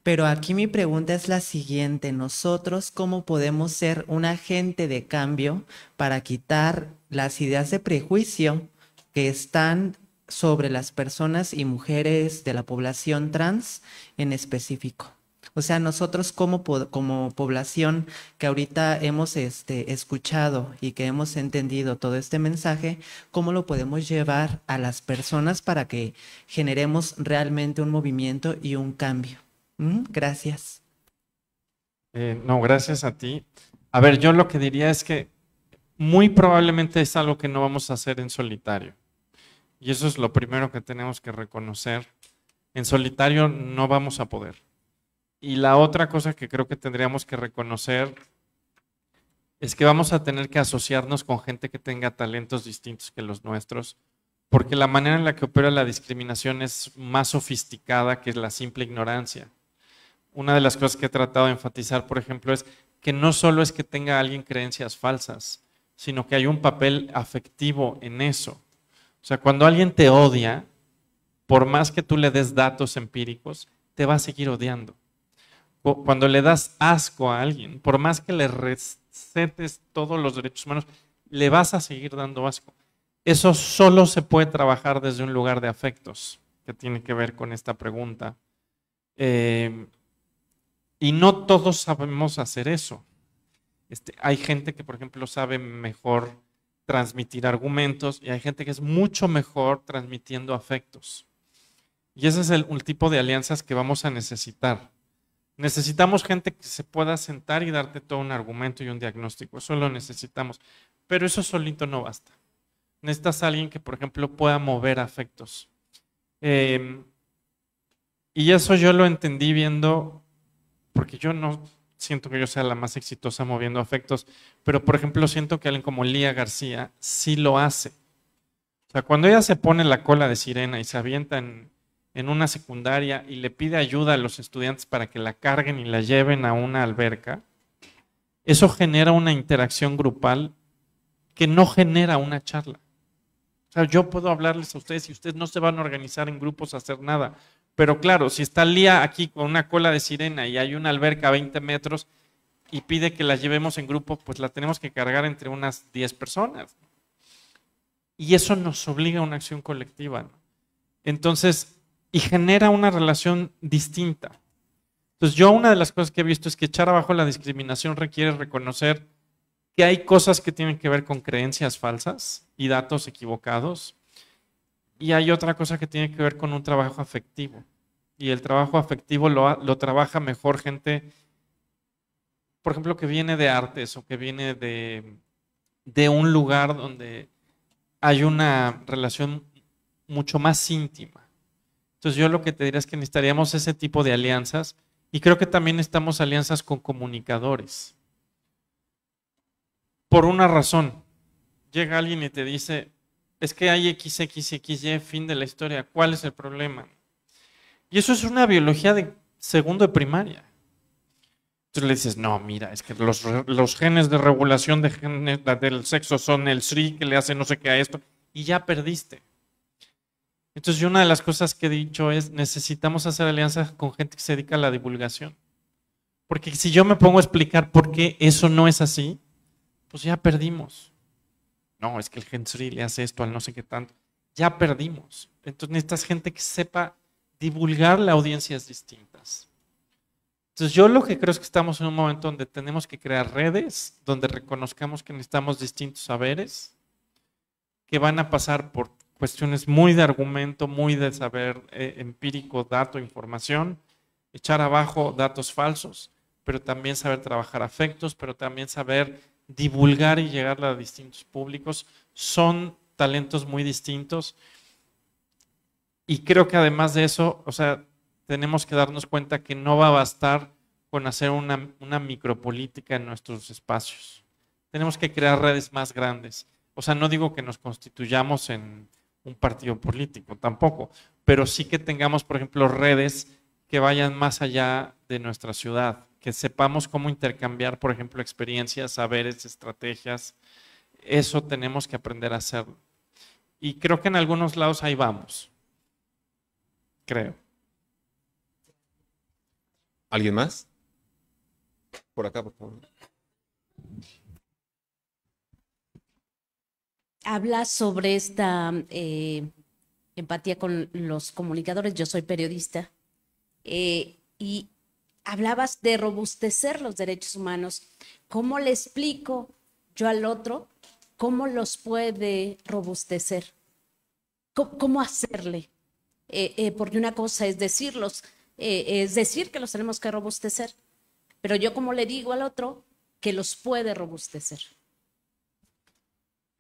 Pero aquí mi pregunta es la siguiente: nosotros, ¿cómo podemos ser un agente de cambio para quitar las ideas de prejuicio que están sobre las personas y mujeres de la población trans en específico. O sea, nosotros como población que ahorita hemos escuchado y que hemos entendido todo este mensaje, ¿cómo lo podemos llevar a las personas para que generemos realmente un movimiento y un cambio? Gracias. No, gracias a ti. A ver, yo lo que diría es que muy probablemente es algo que no vamos a hacer en solitario. Y eso es lo primero que tenemos que reconocer. En solitario no vamos a poder. Y la otra cosa que creo que tendríamos que reconocer es que vamos a tener que asociarnos con gente que tenga talentos distintos que los nuestros, porque la manera en la que opera la discriminación es más sofisticada que la simple ignorancia. Una de las cosas que he tratado de enfatizar, por ejemplo, es que no solo es que tenga alguien creencias falsas, sino que hay un papel afectivo en eso. O sea, cuando alguien te odia, por más que tú le des datos empíricos, te va a seguir odiando. Cuando le das asco a alguien, por más que le recetes todos los derechos humanos, le vas a seguir dando asco. Eso solo se puede trabajar desde un lugar de afectos, que tiene que ver con esta pregunta. Y no todos sabemos hacer eso. Hay gente que, por ejemplo, sabe mejor transmitir argumentos y hay gente que es mucho mejor transmitiendo afectos. Y ese es el tipo de alianzas que vamos a necesitar. Necesitamos gente que se pueda sentar y darte todo un argumento y un diagnóstico. Eso lo necesitamos. Pero eso solito no basta. Necesitas a alguien que, por ejemplo, pueda mover afectos. Y eso yo lo entendí viendo, porque yo no siento que yo sea la más exitosa moviendo afectos, pero por ejemplo siento que alguien como Lía García sí lo hace. O sea, cuando ella se pone la cola de sirena y se avienta en una secundaria y le pide ayuda a los estudiantes para que la carguen y la lleven a una alberca, eso genera una interacción grupal que no genera una charla. O sea, yo puedo hablarles a ustedes y ustedes no se van a organizar en grupos a hacer nada. Pero claro, si está Lía aquí con una cola de sirena y hay una alberca a 20 metros y pide que la llevemos en grupo, pues la tenemos que cargar entre unas 10 personas. Y eso nos obliga a una acción colectiva, ¿no? Entonces, y genera una relación distinta. Entonces, yo una de las cosas que he visto es que echar abajo la discriminación requiere reconocer que hay cosas que tienen que ver con creencias falsas y datos equivocados. Y hay otra cosa que tiene que ver con un trabajo afectivo. Y el trabajo afectivo lo trabaja mejor gente, por ejemplo, que viene de artes o que viene de un lugar donde hay una relación mucho más íntima. Entonces yo lo que te diría es que necesitaríamos ese tipo de alianzas y creo que también necesitamos alianzas con comunicadores. Por una razón, llega alguien y te dice, es que hay XXXY, fin de la historia, ¿cuál es el problema? Y eso es una biología de segundo de primaria. Entonces le dices, no, mira, es que los genes de regulación de genes del sexo son el SRI que le hace no sé qué a esto, y ya perdiste. Entonces yo una de las cosas que he dicho es, necesitamos hacer alianzas con gente que se dedica a la divulgación. Porque si yo me pongo a explicar por qué eso no es así, pues ya perdimos. No, es que el gen SRI le hace esto al no sé qué tanto. Ya perdimos. Entonces necesitas gente que sepa divulgarle a audiencias distintas. Entonces yo lo que creo es que estamos en un momento donde tenemos que crear redes, donde reconozcamos que necesitamos distintos saberes, que van a pasar por cuestiones muy de argumento, muy de saber empírico, dato, información, echar abajo datos falsos, pero también saber trabajar afectos, pero también saber divulgar y llegar a distintos públicos. Son talentos muy distintos y creo que además de eso, o sea, tenemos que darnos cuenta que no va a bastar con hacer una micropolítica en nuestros espacios. Tenemos que crear redes más grandes. O sea, no digo que nos constituyamos en un partido político, tampoco, pero sí que tengamos, por ejemplo, redes que vayan más allá de nuestra ciudad, que sepamos cómo intercambiar, por ejemplo, experiencias, saberes, estrategias. Eso tenemos que aprender a hacerlo. Y creo que en algunos lados ahí vamos. Creo. ¿Alguien más? Por acá, por favor. habla sobre esta empatía con los comunicadores. Yo soy periodista y hablabas de robustecer los derechos humanos. ¿Cómo le explico yo al otro cómo los puede robustecer? ¿Cómo hacerle? Porque una cosa es decirlos, es decir que los tenemos que robustecer, pero yo cómo le digo al otro que los puede robustecer.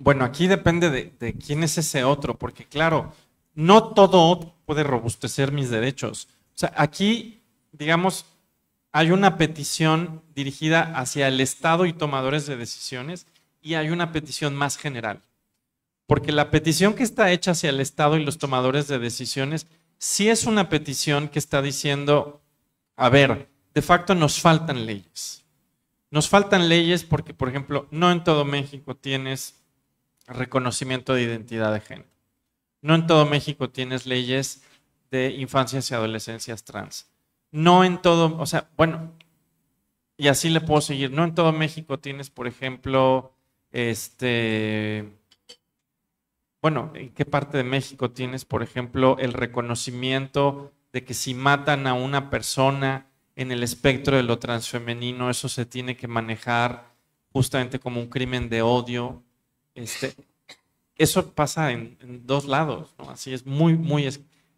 Bueno, aquí depende de quién es ese otro, porque claro, no todo otro puede robustecer mis derechos. O sea, aquí, digamos, hay una petición dirigida hacia el Estado y tomadores de decisiones y hay una petición más general. Porque la petición que está hecha hacia el Estado y los tomadores de decisiones sí es una petición que está diciendo, a ver, de facto nos faltan leyes. Nos faltan leyes porque, por ejemplo, no en todo México tienes reconocimiento de identidad de género. No en todo México tienes leyes de infancias y adolescencias trans. No en todo, o sea, bueno, y así le puedo seguir. No en todo México tienes, por ejemplo, bueno, ¿en qué parte de México tienes, por ejemplo, el reconocimiento de que si matan a una persona en el espectro de lo transfemenino, eso se tiene que manejar justamente como un crimen de odio? Eso pasa en dos lados, ¿no? Así es muy...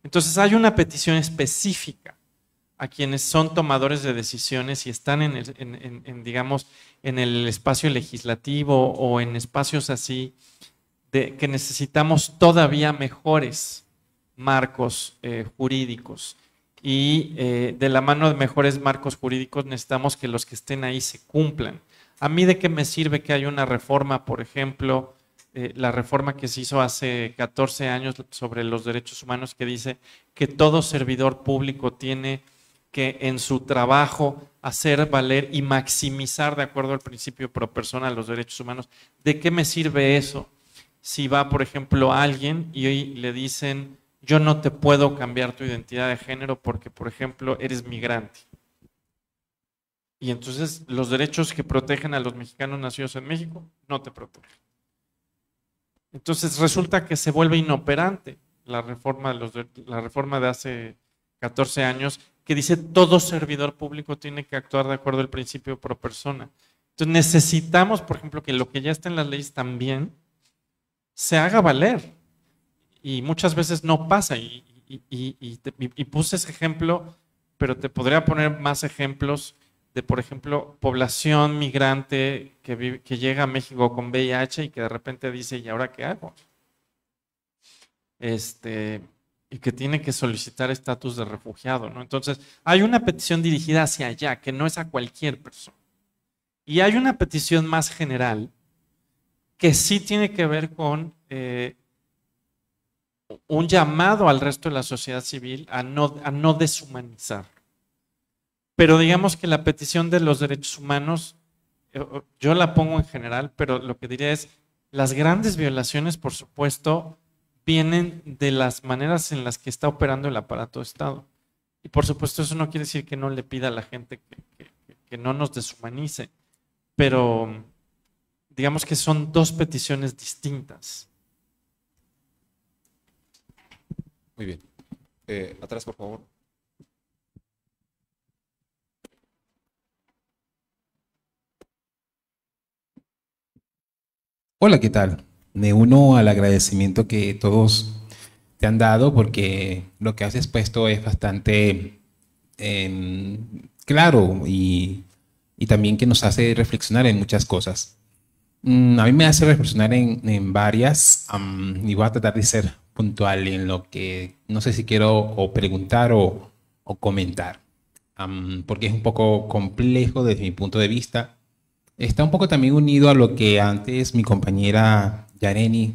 Entonces hay una petición específica a quienes son tomadores de decisiones y están digamos, en el espacio legislativo o en espacios así, de que necesitamos todavía mejores marcos jurídicos. Y de la mano de mejores marcos jurídicos necesitamos que los que estén ahí se cumplan. ¿A mí de qué me sirve que haya una reforma, por ejemplo, la reforma que se hizo hace 14 años sobre los derechos humanos, que dice que todo servidor público tiene que en su trabajo hacer valer y maximizar, de acuerdo al principio pro persona, los derechos humanos? ¿De qué me sirve eso? Si va, por ejemplo, alguien y hoy le dicen, yo no te puedo cambiar tu identidad de género porque, por ejemplo, eres migrante. Y entonces los derechos que protegen a los mexicanos nacidos en México no te protegen. Entonces resulta que se vuelve inoperante la reforma de hace 14 años, que dice todo servidor público tiene que actuar de acuerdo al principio pro persona. Entonces necesitamos, por ejemplo, que lo que ya está en las leyes también se haga valer. Y muchas veces no pasa. Y puse ese ejemplo, pero te podría poner más ejemplos de, por ejemplo, población migrante que llega a México con VIH y que de repente dice, ¿y ahora qué hago? Y que tiene que solicitar estatus de refugiado, ¿no? Entonces, hay una petición dirigida hacia allá, que no es a cualquier persona. Y hay una petición más general que sí tiene que ver con un llamado al resto de la sociedad civil a no deshumanizar. Pero digamos que la petición de los derechos humanos, yo la pongo en general, pero lo que diría es, las grandes violaciones, por supuesto, vienen de las maneras en las que está operando el aparato de Estado. Y por supuesto eso no quiere decir que no le pida a la gente que no nos deshumanice, pero digamos que son dos peticiones distintas. Muy bien. Atrás, por favor. Hola, ¿qué tal? Me uno al agradecimiento que todos te han dado porque lo que has expuesto es bastante claro y también que nos hace reflexionar en muchas cosas. A mí me hace reflexionar en varias y voy a tratar de ser puntual en lo que no sé si quiero o preguntar o comentar, porque es un poco complejo desde mi punto de vista. Está un poco también unido a lo que antes mi compañera Yareni,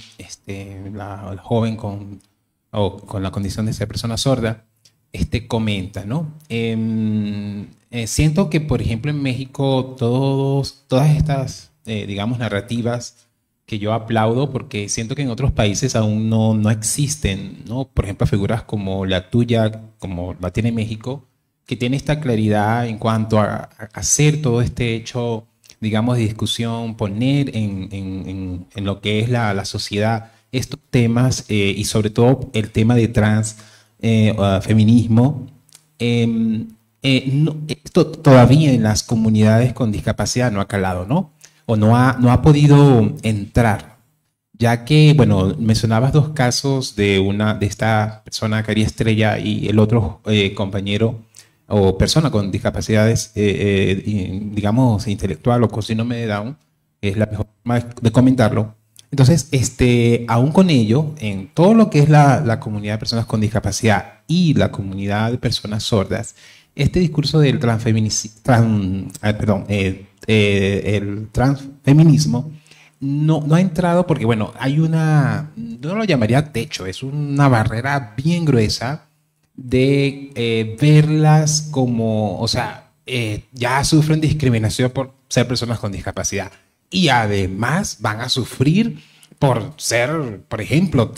la joven con la condición de ser persona sorda, comenta, ¿no? Siento que, por ejemplo, en México todas estas, digamos, narrativas que yo aplaudo, porque siento que en otros países aún no existen, ¿no? Por ejemplo, figuras como la tuya, como la tiene México, que tiene esta claridad en cuanto a hacer todo este hecho digamos, de discusión, poner en lo que es la sociedad estos temas y sobre todo el tema de feminismo. Esto todavía en las comunidades con discapacidad no ha calado, ¿no? O no ha podido entrar, ya que, bueno, mencionabas dos casos de esta persona, Cari Estrella, y el otro compañero o persona con discapacidades, digamos, intelectual o con síndrome de Down, es la mejor forma de comentarlo. Entonces, aún con ello, en todo lo que es la comunidad de personas con discapacidad y la comunidad de personas sordas, este discurso del el transfeminismo no ha entrado porque, bueno, hay no lo llamaría techo, es una barrera bien gruesa de verlas como, o sea, ya sufren discriminación por ser personas con discapacidad y además van a sufrir por ser, por ejemplo,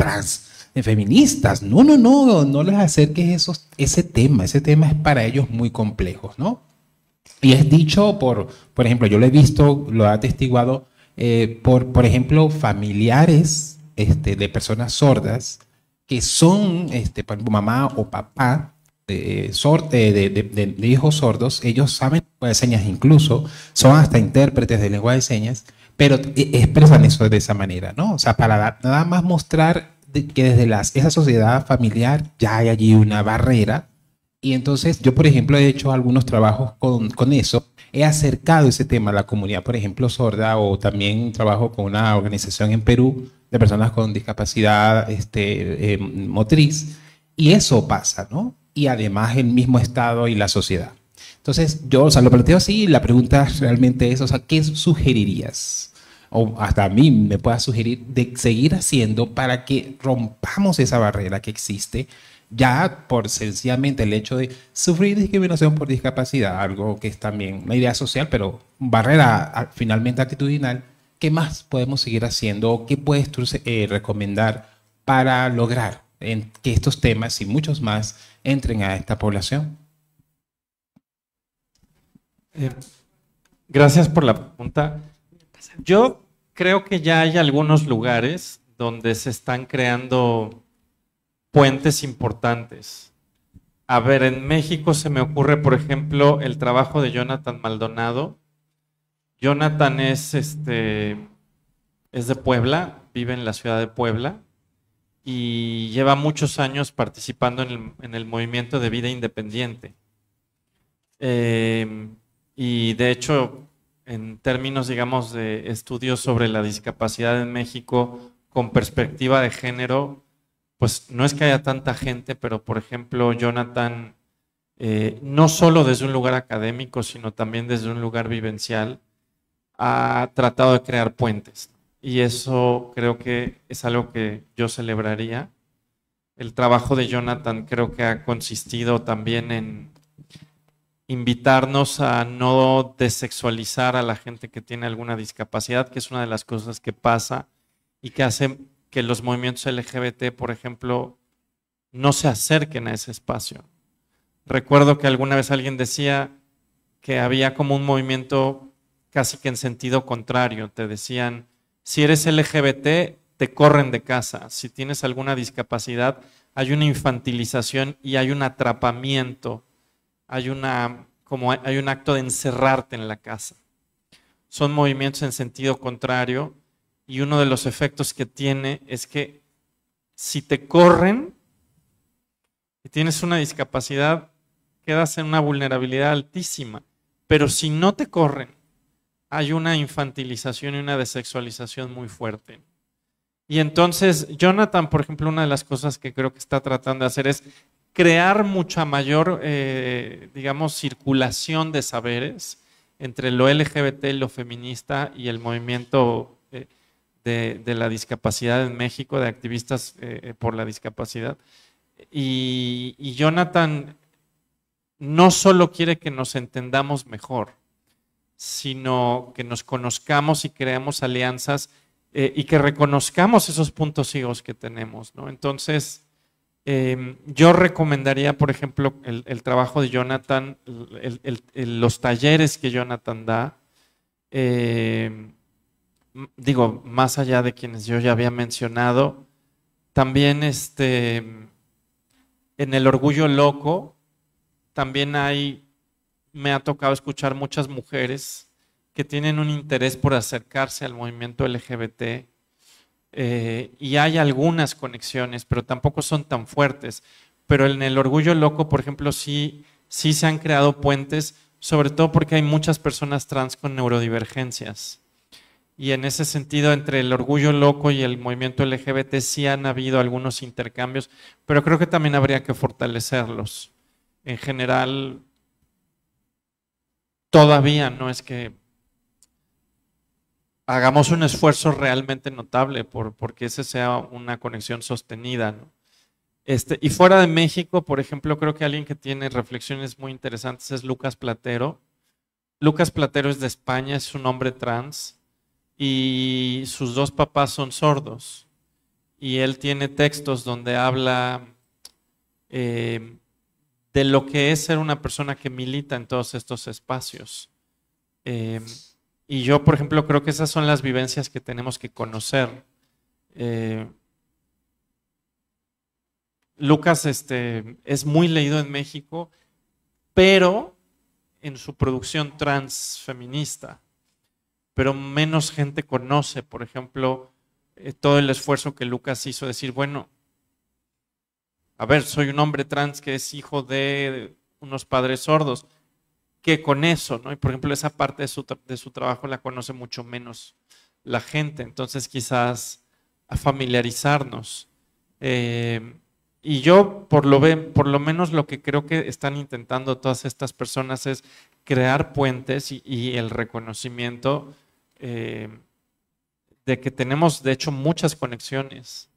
feministas. No les acerques ese tema es para ellos muy complejo, ¿no? Y es dicho por ejemplo, yo lo he visto, lo he atestiguado por ejemplo, familiares de personas sordas que son, por ejemplo, mamá o papá de hijos sordos. Ellos saben lengua de señas, incluso son hasta intérpretes de lengua de señas, pero expresan eso de esa manera, ¿no? O sea, para nada más mostrar que desde esa sociedad familiar ya hay allí una barrera. Y entonces yo, por ejemplo, he hecho algunos trabajos con eso. He acercado ese tema a la comunidad, por ejemplo, sorda, o también trabajo con una organización en Perú de personas con discapacidad motriz. Y eso pasa, ¿no? Y además el mismo Estado y la sociedad. Entonces yo, o sea, lo planteo así y la pregunta realmente es, o sea, ¿qué sugerirías? O hasta a mí me puedas sugerir de seguir haciendo para que rompamos esa barrera que existe, ya por sencillamente el hecho de sufrir discriminación por discapacidad, algo que es también una idea social, pero barrera finalmente actitudinal. ¿Qué más podemos seguir haciendo o qué puedes tú recomendar para lograr que estos temas y muchos más entren a esta población? Gracias por la pregunta. Yo creo que ya hay algunos lugares donde se están creando puentes importantes. A ver, en México se me ocurre, por ejemplo, el trabajo de Jonathan Maldonado. Jonathan es de Puebla, vive en la ciudad de Puebla y lleva muchos años participando en el movimiento de vida independiente. Y de hecho, en términos, digamos, de estudios sobre la discapacidad en México con perspectiva de género, pues no es que haya tanta gente, pero por ejemplo, Jonathan, no solo desde un lugar académico, sino también desde un lugar vivencial, ha tratado de crear puentes. Y eso creo que es algo que yo celebraría. El trabajo de Jonathan creo que ha consistido también en invitarnos a no desexualizar a la gente que tiene alguna discapacidad, que es una de las cosas que pasa y que hace que los movimientos LGBT, por ejemplo, no se acerquen a ese espacio. Recuerdo que alguna vez alguien decía que había como un movimiento casi que en sentido contrario. Te decían, si eres LGBT, te corren de casa. Si tienes alguna discapacidad, hay una infantilización y hay un atrapamiento. Hay un acto de encerrarte en la casa. Son movimientos en sentido contrario y uno de los efectos que tiene es que si te corren y tienes una discapacidad, quedas en una vulnerabilidad altísima. Pero si no te corren, hay una infantilización y una desexualización muy fuerte. Y entonces, Jonathan, por ejemplo, una de las cosas que creo que está tratando de hacer es crear mucha mayor, digamos, circulación de saberes entre lo LGBT, lo feminista y el movimiento de la discapacidad en México, de activistas por la discapacidad. Y Jonathan no solo quiere que nos entendamos mejor, sino que nos conozcamos y creemos alianzas y que reconozcamos esos puntos ciegos que tenemos, ¿no? Entonces, yo recomendaría, por ejemplo, el trabajo de Jonathan, los talleres que Jonathan da, digo, más allá de quienes yo ya había mencionado, también en el orgullo loco, también me ha tocado escuchar muchas mujeres que tienen un interés por acercarse al movimiento LGBT, y hay algunas conexiones, pero tampoco son tan fuertes. Pero en el orgullo loco, por ejemplo, sí se han creado puentes, sobre todo porque hay muchas personas trans con neurodivergencias. Y en ese sentido, entre el orgullo loco y el movimiento LGBT sí han habido algunos intercambios, pero creo que también habría que fortalecerlos. En general, todavía no es que hagamos un esfuerzo realmente notable porque ese sea una conexión sostenida, ¿no? Y fuera de México, por ejemplo, creo que alguien que tiene reflexiones muy interesantes es Lucas Platero. Lucas Platero es de España, es un hombre trans y sus dos papás son sordos. Y él tiene textos donde habla de lo que es ser una persona que milita en todos estos espacios. Y yo, por ejemplo, creo que esas son las vivencias que tenemos que conocer. Lucas es muy leído en México, pero en su producción transfeminista, pero menos gente conoce, por ejemplo, todo el esfuerzo que Lucas hizo, decir, bueno, a ver, soy un hombre trans que es hijo de unos padres sordos, que con eso, ¿no? Y por ejemplo, esa parte de su trabajo la conoce mucho menos la gente, entonces quizás a familiarizarnos. Y yo, por lo menos lo que creo que están intentando todas estas personas es crear puentes y el reconocimiento de que tenemos, de hecho, muchas conexiones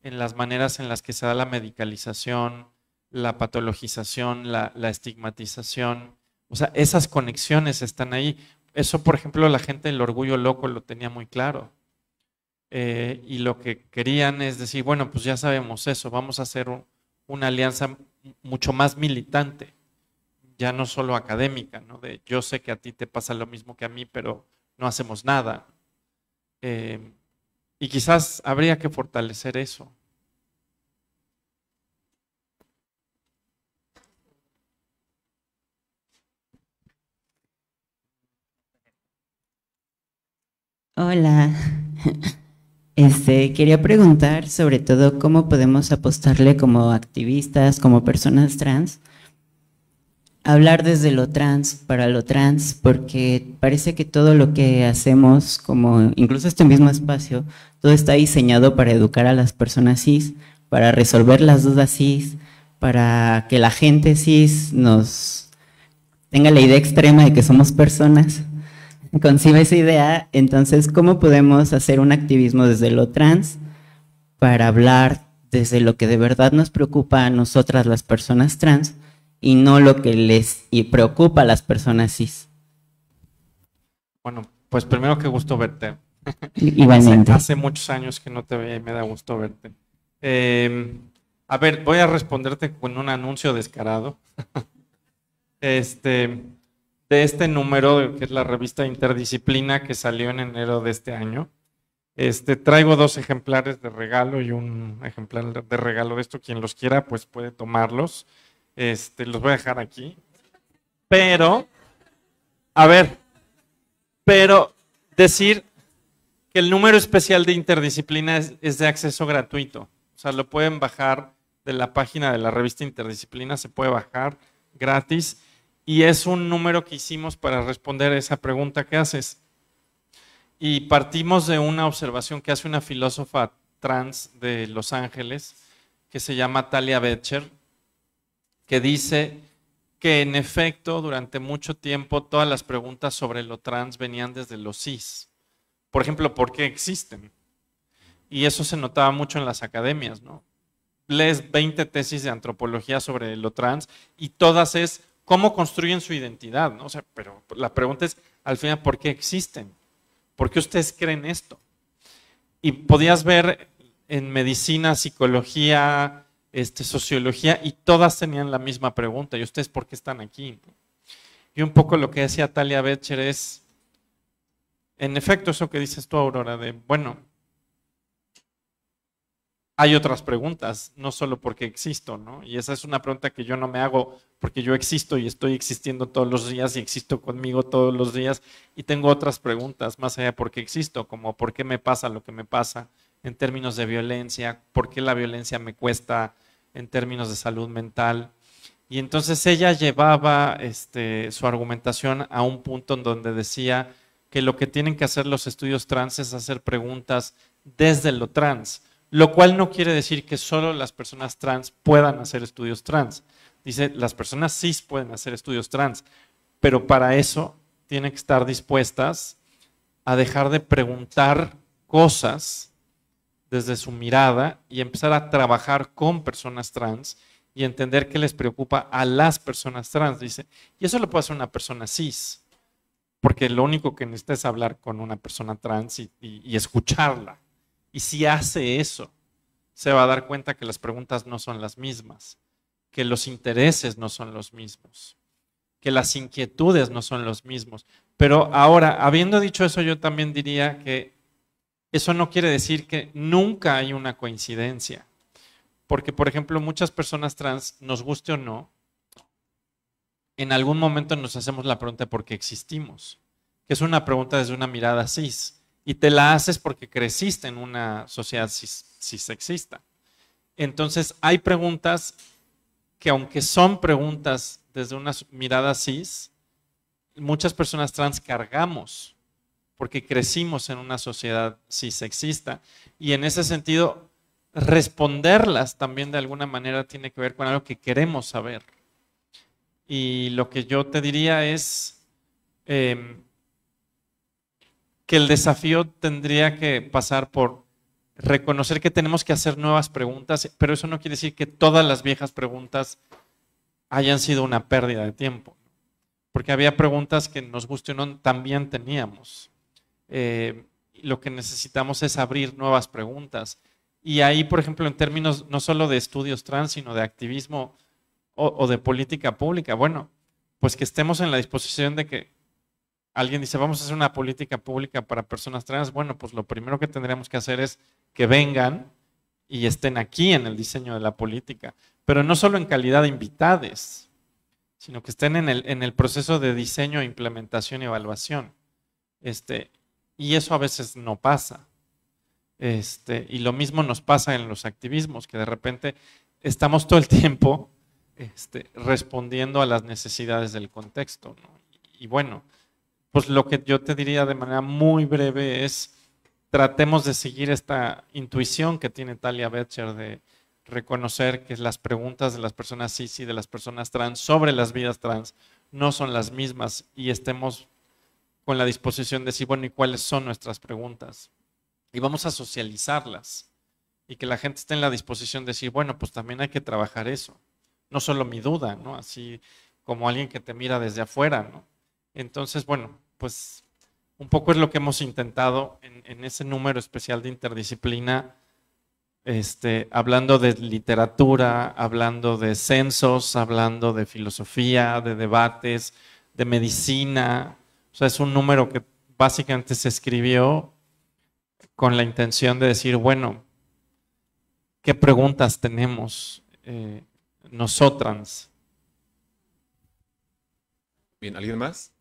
en las maneras en las que se da la medicalización, la patologización, la estigmatización. O sea, esas conexiones están ahí. Eso, por ejemplo, la gente del orgullo loco lo tenía muy claro. Y lo que querían es decir, bueno, pues ya sabemos eso, vamos a hacer una alianza mucho más militante, ya no solo académica, ¿no? De yo sé que a ti te pasa lo mismo que a mí, pero no hacemos nada. Y quizás habría que fortalecer eso. Hola. Quería preguntar sobre todo cómo podemos apostarle como activistas, como personas trans, hablar desde lo trans para lo trans, porque parece que todo lo que hacemos, como incluso este mismo espacio, todo está diseñado para educar a las personas cis, para resolver las dudas cis, para que la gente cis nos tenga la idea extrema de que somos personas, concibe esa idea. Entonces, ¿cómo podemos hacer un activismo desde lo trans para hablar desde lo que de verdad nos preocupa a nosotras las personas trans y no lo que les preocupa a las personas cis? Bueno, pues primero, qué gusto verte. Igualmente. Hace muchos años que no te veía y me da gusto verte. A ver, voy a responderte con un anuncio descarado. De este número, que es la revista Interdisciplina, que salió en enero de este año. Traigo 2 ejemplares de regalo y un ejemplar de regalo de esto. Quien los quiera, pues puede tomarlos. Los voy a dejar aquí. Pero, a ver, decir que el número especial de Interdisciplina es de acceso gratuito. O sea, lo pueden bajar de la página de la revista Interdisciplina, se puede bajar gratis. Y es un número que hicimos para responder a esa pregunta que haces. Y partimos de una observación que hace una filósofa trans de Los Ángeles, que se llama Talia Betcher, que dice que en efecto durante mucho tiempo todas las preguntas sobre lo trans venían desde los cis. Por ejemplo, ¿por qué existen? Y eso se notaba mucho en las academias, ¿no? Lees 20 tesis de antropología sobre lo trans y todas es cómo construyen su identidad, ¿no? O sea, pero la pregunta es, al final, ¿por qué existen? ¿Por qué ustedes creen esto? Y podías ver en medicina, psicología, sociología, y todas tenían la misma pregunta. ¿Y ustedes por qué están aquí? Y un poco lo que decía Talia Betcher es, en efecto, eso que dices tú, Aurora, de, bueno, hay otras preguntas, no solo porque existo, ¿no? Y esa es una pregunta que yo no me hago porque yo existo y estoy existiendo todos los días y existo conmigo todos los días y tengo otras preguntas más allá de por qué existo, como por qué me pasa lo que me pasa en términos de violencia, por qué la violencia me cuesta en términos de salud mental. Y entonces ella llevaba su argumentación a un punto en donde decía que lo que tienen que hacer los estudios trans es hacer preguntas desde lo trans, lo cual no quiere decir que solo las personas trans puedan hacer estudios trans. Dice, las personas cis pueden hacer estudios trans, pero para eso tienen que estar dispuestas a dejar de preguntar cosas desde su mirada y empezar a trabajar con personas trans y entender qué les preocupa a las personas trans, dice. Y eso lo puede hacer una persona cis, porque lo único que necesita es hablar con una persona trans y escucharla. Y si hace eso, se va a dar cuenta que las preguntas no son las mismas, que los intereses no son los mismos, que las inquietudes no son los mismos. Pero ahora, habiendo dicho eso, yo también diría que eso no quiere decir que nunca hay una coincidencia. Porque, por ejemplo, muchas personas trans, nos guste o no, en algún momento nos hacemos la pregunta de por qué existimos, que es una pregunta desde una mirada cis. Y te la haces porque creciste en una sociedad cis-sexista. Entonces, hay preguntas que, aunque son preguntas desde una mirada cis, muchas personas trans cargamos porque crecimos en una sociedad cis-sexista. Y en ese sentido, responderlas también de alguna manera tiene que ver con algo que queremos saber. Y lo que yo te diría es que el desafío tendría que pasar por reconocer que tenemos que hacer nuevas preguntas, pero eso no quiere decir que todas las viejas preguntas hayan sido una pérdida de tiempo, porque había preguntas que nos guste o no también teníamos. Lo que necesitamos es abrir nuevas preguntas. Y ahí, por ejemplo, en términos no solo de estudios trans, sino de activismo o de política pública, bueno, pues que estemos en la disposición de que alguien dice, vamos a hacer una política pública para personas trans. Bueno, pues lo primero que tendríamos que hacer es que vengan y estén aquí en el diseño de la política, pero no solo en calidad de invitades, sino que estén en el proceso de diseño, implementación y evaluación. Y eso a veces no pasa. Y lo mismo nos pasa en los activismos, que de repente estamos todo el tiempo respondiendo a las necesidades del contexto, ¿no? Y bueno, pues lo que yo te diría de manera muy breve es, tratemos de seguir esta intuición que tiene Talia Betcher de reconocer que las preguntas de las personas cis y de las personas trans sobre las vidas trans no son las mismas y estemos con la disposición de decir, bueno, ¿y cuáles son nuestras preguntas? Y vamos a socializarlas y que la gente esté en la disposición de decir, bueno, pues también hay que trabajar eso, no solo mi duda, ¿no? Así como alguien que te mira desde afuera, ¿no? Entonces, bueno, pues un poco es lo que hemos intentado en ese número especial de interdisciplina, hablando de literatura, hablando de censos, hablando de filosofía, de debates, de medicina. O sea, es un número que básicamente se escribió con la intención de decir, bueno, ¿qué preguntas tenemos nosotras? Bien, ¿alguien más?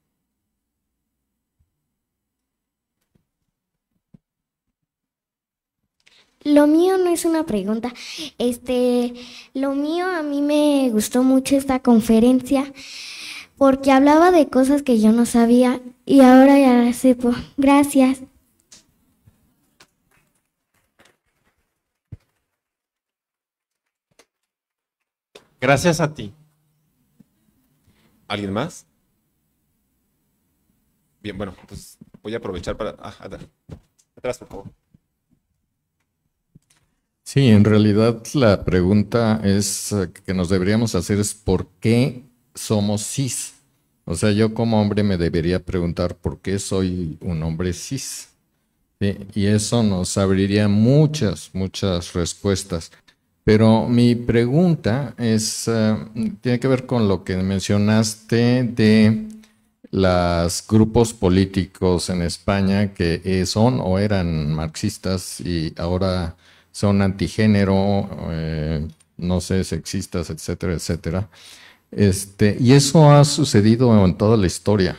Lo mío no es una pregunta. Lo mío, a mí me gustó mucho esta conferencia porque hablaba de cosas que yo no sabía y ahora ya las sepo. Gracias. Gracias a ti. ¿Alguien más? Bien, bueno, pues voy a aprovechar para... atrás, por favor. Sí, en realidad la pregunta que nos deberíamos hacer es ¿por qué somos cis? O sea, yo como hombre me debería preguntar ¿por qué soy un hombre cis? ¿Sí? Y eso nos abriría muchas respuestas. Pero mi pregunta tiene que ver con lo que mencionaste de los grupos políticos en España que son o eran marxistas y ahora son antigénero, no sé, sexistas, etcétera, etcétera. Y eso ha sucedido en toda la historia.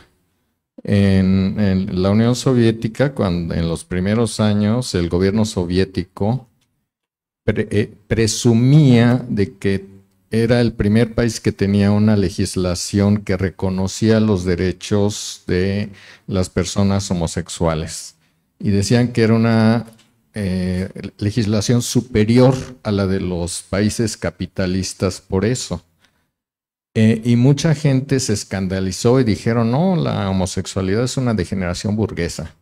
En la Unión Soviética, cuando en los primeros años el gobierno soviético presumía de que era el primer país que tenía una legislación que reconocía los derechos de las personas homosexuales. Y decían que era una legislación superior a la de los países capitalistas por eso. Y mucha gente se escandalizó y dijeron, no, la homosexualidad es una degeneración burguesa.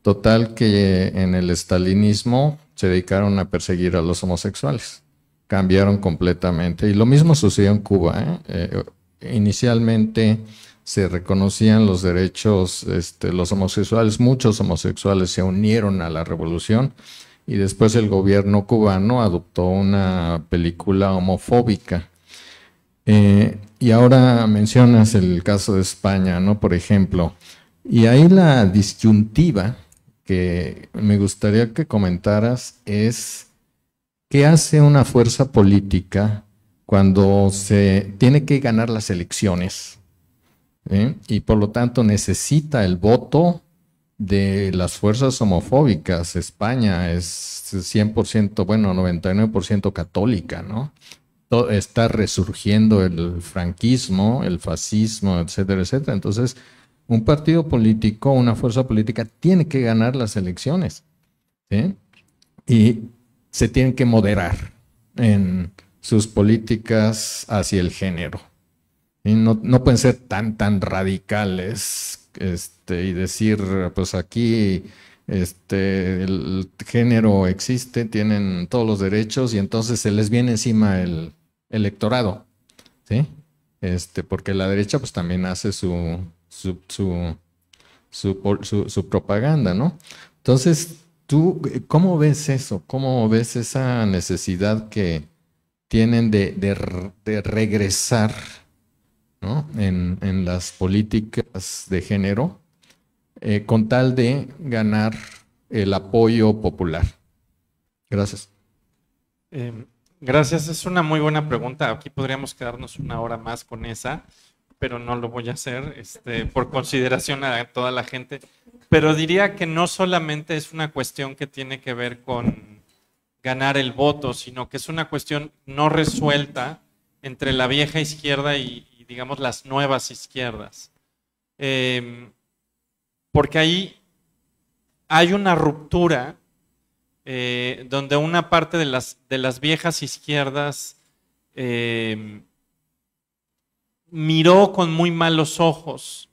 Total que en el estalinismo se dedicaron a perseguir a los homosexuales. Cambiaron completamente. Y lo mismo sucedió en Cuba. Inicialmente se reconocían los derechos, los homosexuales, muchos homosexuales se unieron a la revolución y después el gobierno cubano adoptó una película homofóbica. Y ahora mencionas el caso de España, ¿no? Por ejemplo, y ahí la disyuntiva que me gustaría que comentaras es ¿qué hace una fuerza política cuando se tiene que ganar las elecciones? Y por lo tanto necesita el voto de las fuerzas homofóbicas. España es 100%, bueno, 99% católica, ¿no? Está resurgiendo el franquismo, el fascismo, etcétera, etcétera. Entonces, un partido político, una fuerza política tiene que ganar las elecciones, ¿sí? Y se tienen que moderar en sus políticas hacia el género. Y no pueden ser tan radicales y decir, pues aquí el género existe, tienen todos los derechos y entonces se les viene encima el electorado, ¿sí? Porque la derecha pues también hace su propaganda, ¿no? Entonces, ¿tú cómo ves eso? ¿Cómo ves esa necesidad que tienen de regresar, ¿no? en las políticas de género con tal de ganar el apoyo popular? Gracias. Gracias, es una muy buena pregunta. Aquí podríamos quedarnos una hora más con esa, pero no lo voy a hacer por consideración a toda la gente. Pero diría que no solamente es una cuestión que tiene que ver con ganar el voto, sino que es una cuestión no resuelta entre la vieja izquierda y digamos, las nuevas izquierdas. Porque ahí hay una ruptura donde una parte de las viejas izquierdas miró con muy malos ojos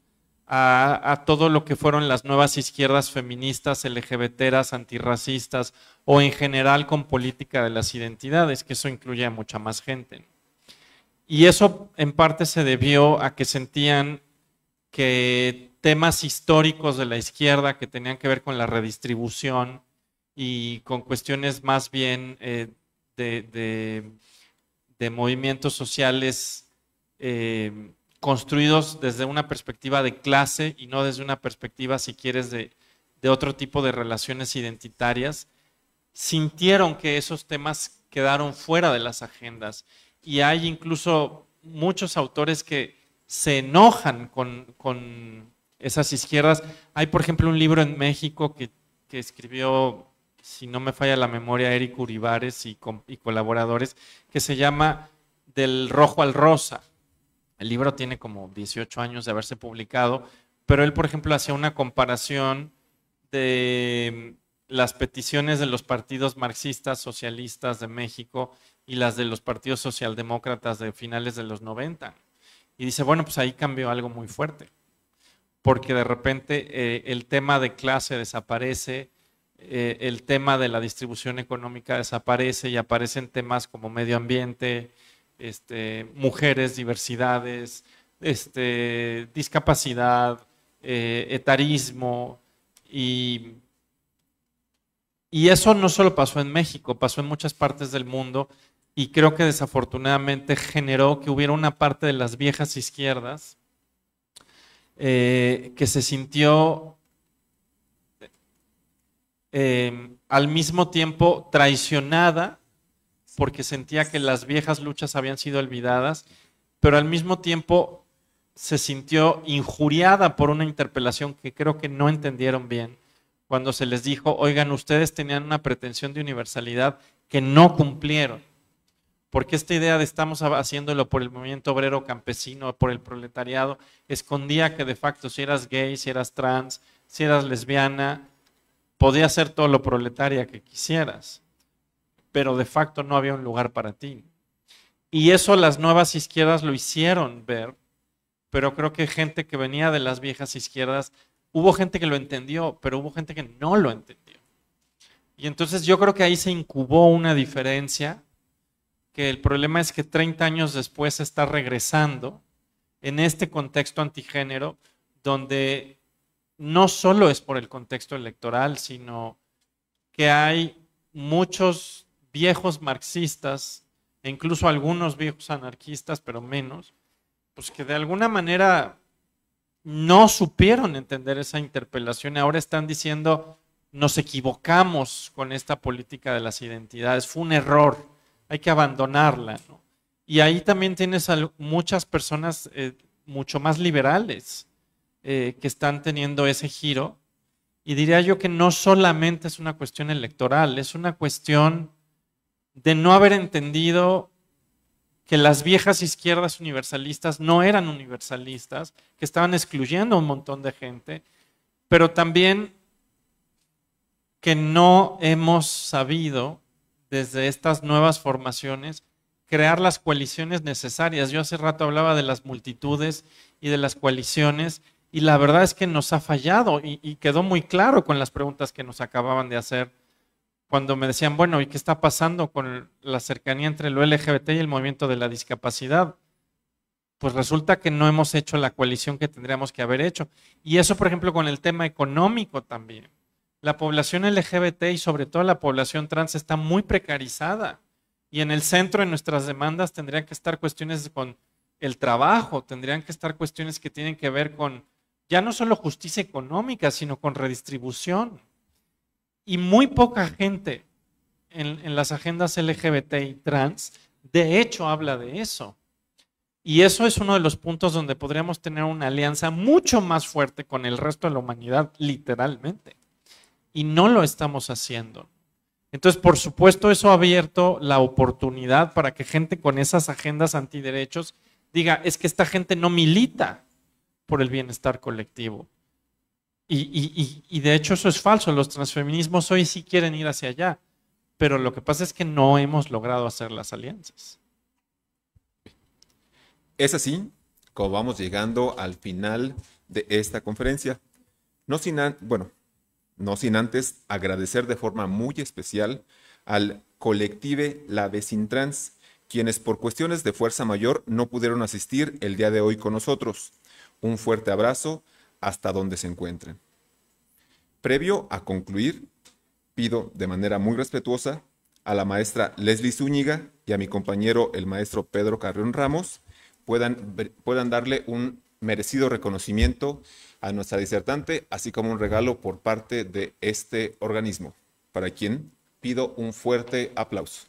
a todo lo que fueron las nuevas izquierdas feministas, LGBTeras, antirracistas o en general con política de las identidades, que eso incluye a mucha más gente. Y eso en parte se debió a que sentían que temas históricos de la izquierda que tenían que ver con la redistribución y con cuestiones más bien de movimientos sociales construidos desde una perspectiva de clase y no desde una perspectiva, si quieres, de otro tipo de relaciones identitarias, sintieron que esos temas quedaron fuera de las agendas. Y hay incluso muchos autores que se enojan con esas izquierdas. Hay, por ejemplo, un libro en México que escribió, si no me falla la memoria, Eric Uribares y colaboradores, que se llama Del Rojo al Rosa. El libro tiene como 18 años de haberse publicado, pero él, por ejemplo, hacía una comparación de las peticiones de los partidos marxistas, socialistas de México y las de los partidos socialdemócratas de finales de los 90. Y dice, bueno, pues ahí cambió algo muy fuerte, porque de repente el tema de clase desaparece, el tema de la distribución económica desaparece y aparecen temas como medio ambiente, mujeres, diversidades, discapacidad, etarismo, y eso no solo pasó en México, pasó en muchas partes del mundo, y creo que desafortunadamente generó que hubiera una parte de las viejas izquierdas que se sintió al mismo tiempo traicionada porque sentía que las viejas luchas habían sido olvidadas, pero al mismo tiempo se sintió injuriada por una interpelación que creo que no entendieron bien, cuando se les dijo, oigan, ustedes tenían una pretensión de universalidad que no cumplieron, porque esta idea de estamos haciéndolo por el movimiento obrero campesino, por el proletariado, escondía que de facto si eras gay, si eras trans, si eras lesbiana, podías ser todo lo proletaria que quisieras, pero de facto no había un lugar para ti. Y eso las nuevas izquierdas lo hicieron ver, pero creo que gente que venía de las viejas izquierdas, hubo gente que lo entendió, pero hubo gente que no lo entendió. Y entonces yo creo que ahí se incubó una diferencia, que el problema es que 30 años después está regresando en este contexto antigénero, donde no solo es por el contexto electoral, sino que hay muchos viejos marxistas, e incluso algunos viejos anarquistas, pero menos, pues que de alguna manera no supieron entender esa interpelación y ahora están diciendo, nos equivocamos con esta política de las identidades, fue un error, hay que abandonarla, ¿no? Y ahí también tienes a muchas personas mucho más liberales que están teniendo ese giro, y diría yo que no solamente es una cuestión electoral, es una cuestión de no haber entendido que las viejas izquierdas universalistas no eran universalistas, que estaban excluyendo a un montón de gente, pero también que no hemos sabido, desde estas nuevas formaciones, crear las coaliciones necesarias. Yo hace rato hablaba de las multitudes y de las coaliciones, y la verdad es que nos ha fallado, y quedó muy claro con las preguntas que nos acababan de hacer, cuando me decían, bueno, ¿y qué está pasando con la cercanía entre lo LGBT y el movimiento de la discapacidad? Pues resulta que no hemos hecho la coalición que tendríamos que haber hecho. Y eso, por ejemplo, con el tema económico también. La población LGBT y sobre todo la población trans está muy precarizada. Y en el centro de nuestras demandas tendrían que estar cuestiones con el trabajo, tendrían que estar cuestiones que tienen que ver con ya no solo justicia económica, sino con redistribución. Y muy poca gente en las agendas LGBT y trans, de hecho, habla de eso. Y eso es uno de los puntos donde podríamos tener una alianza mucho más fuerte con el resto de la humanidad, literalmente. Y no lo estamos haciendo. Entonces, por supuesto, eso ha abierto la oportunidad para que gente con esas agendas antiderechos diga, es que esta gente no milita por el bienestar colectivo. Y de hecho eso es falso, los transfeminismos hoy sí quieren ir hacia allá, pero lo que pasa es que no hemos logrado hacer las alianzas. Es así como vamos llegando al final de esta conferencia. No sin antes agradecer de forma muy especial al Colective La Vecintrans, quienes por cuestiones de fuerza mayor no pudieron asistir el día de hoy con nosotros. Un fuerte abrazo hasta donde se encuentren. Previo a concluir, pido de manera muy respetuosa a la maestra Leslie Zúñiga y a mi compañero el maestro Pedro Carrión Ramos puedan darle un merecido reconocimiento a nuestra disertante, así como un regalo por parte de este organismo, para quien pido un fuerte aplauso.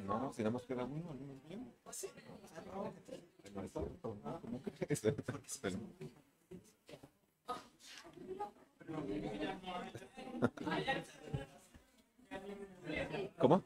No, si nada más queda uno al mismo tiempo. ¿Cómo?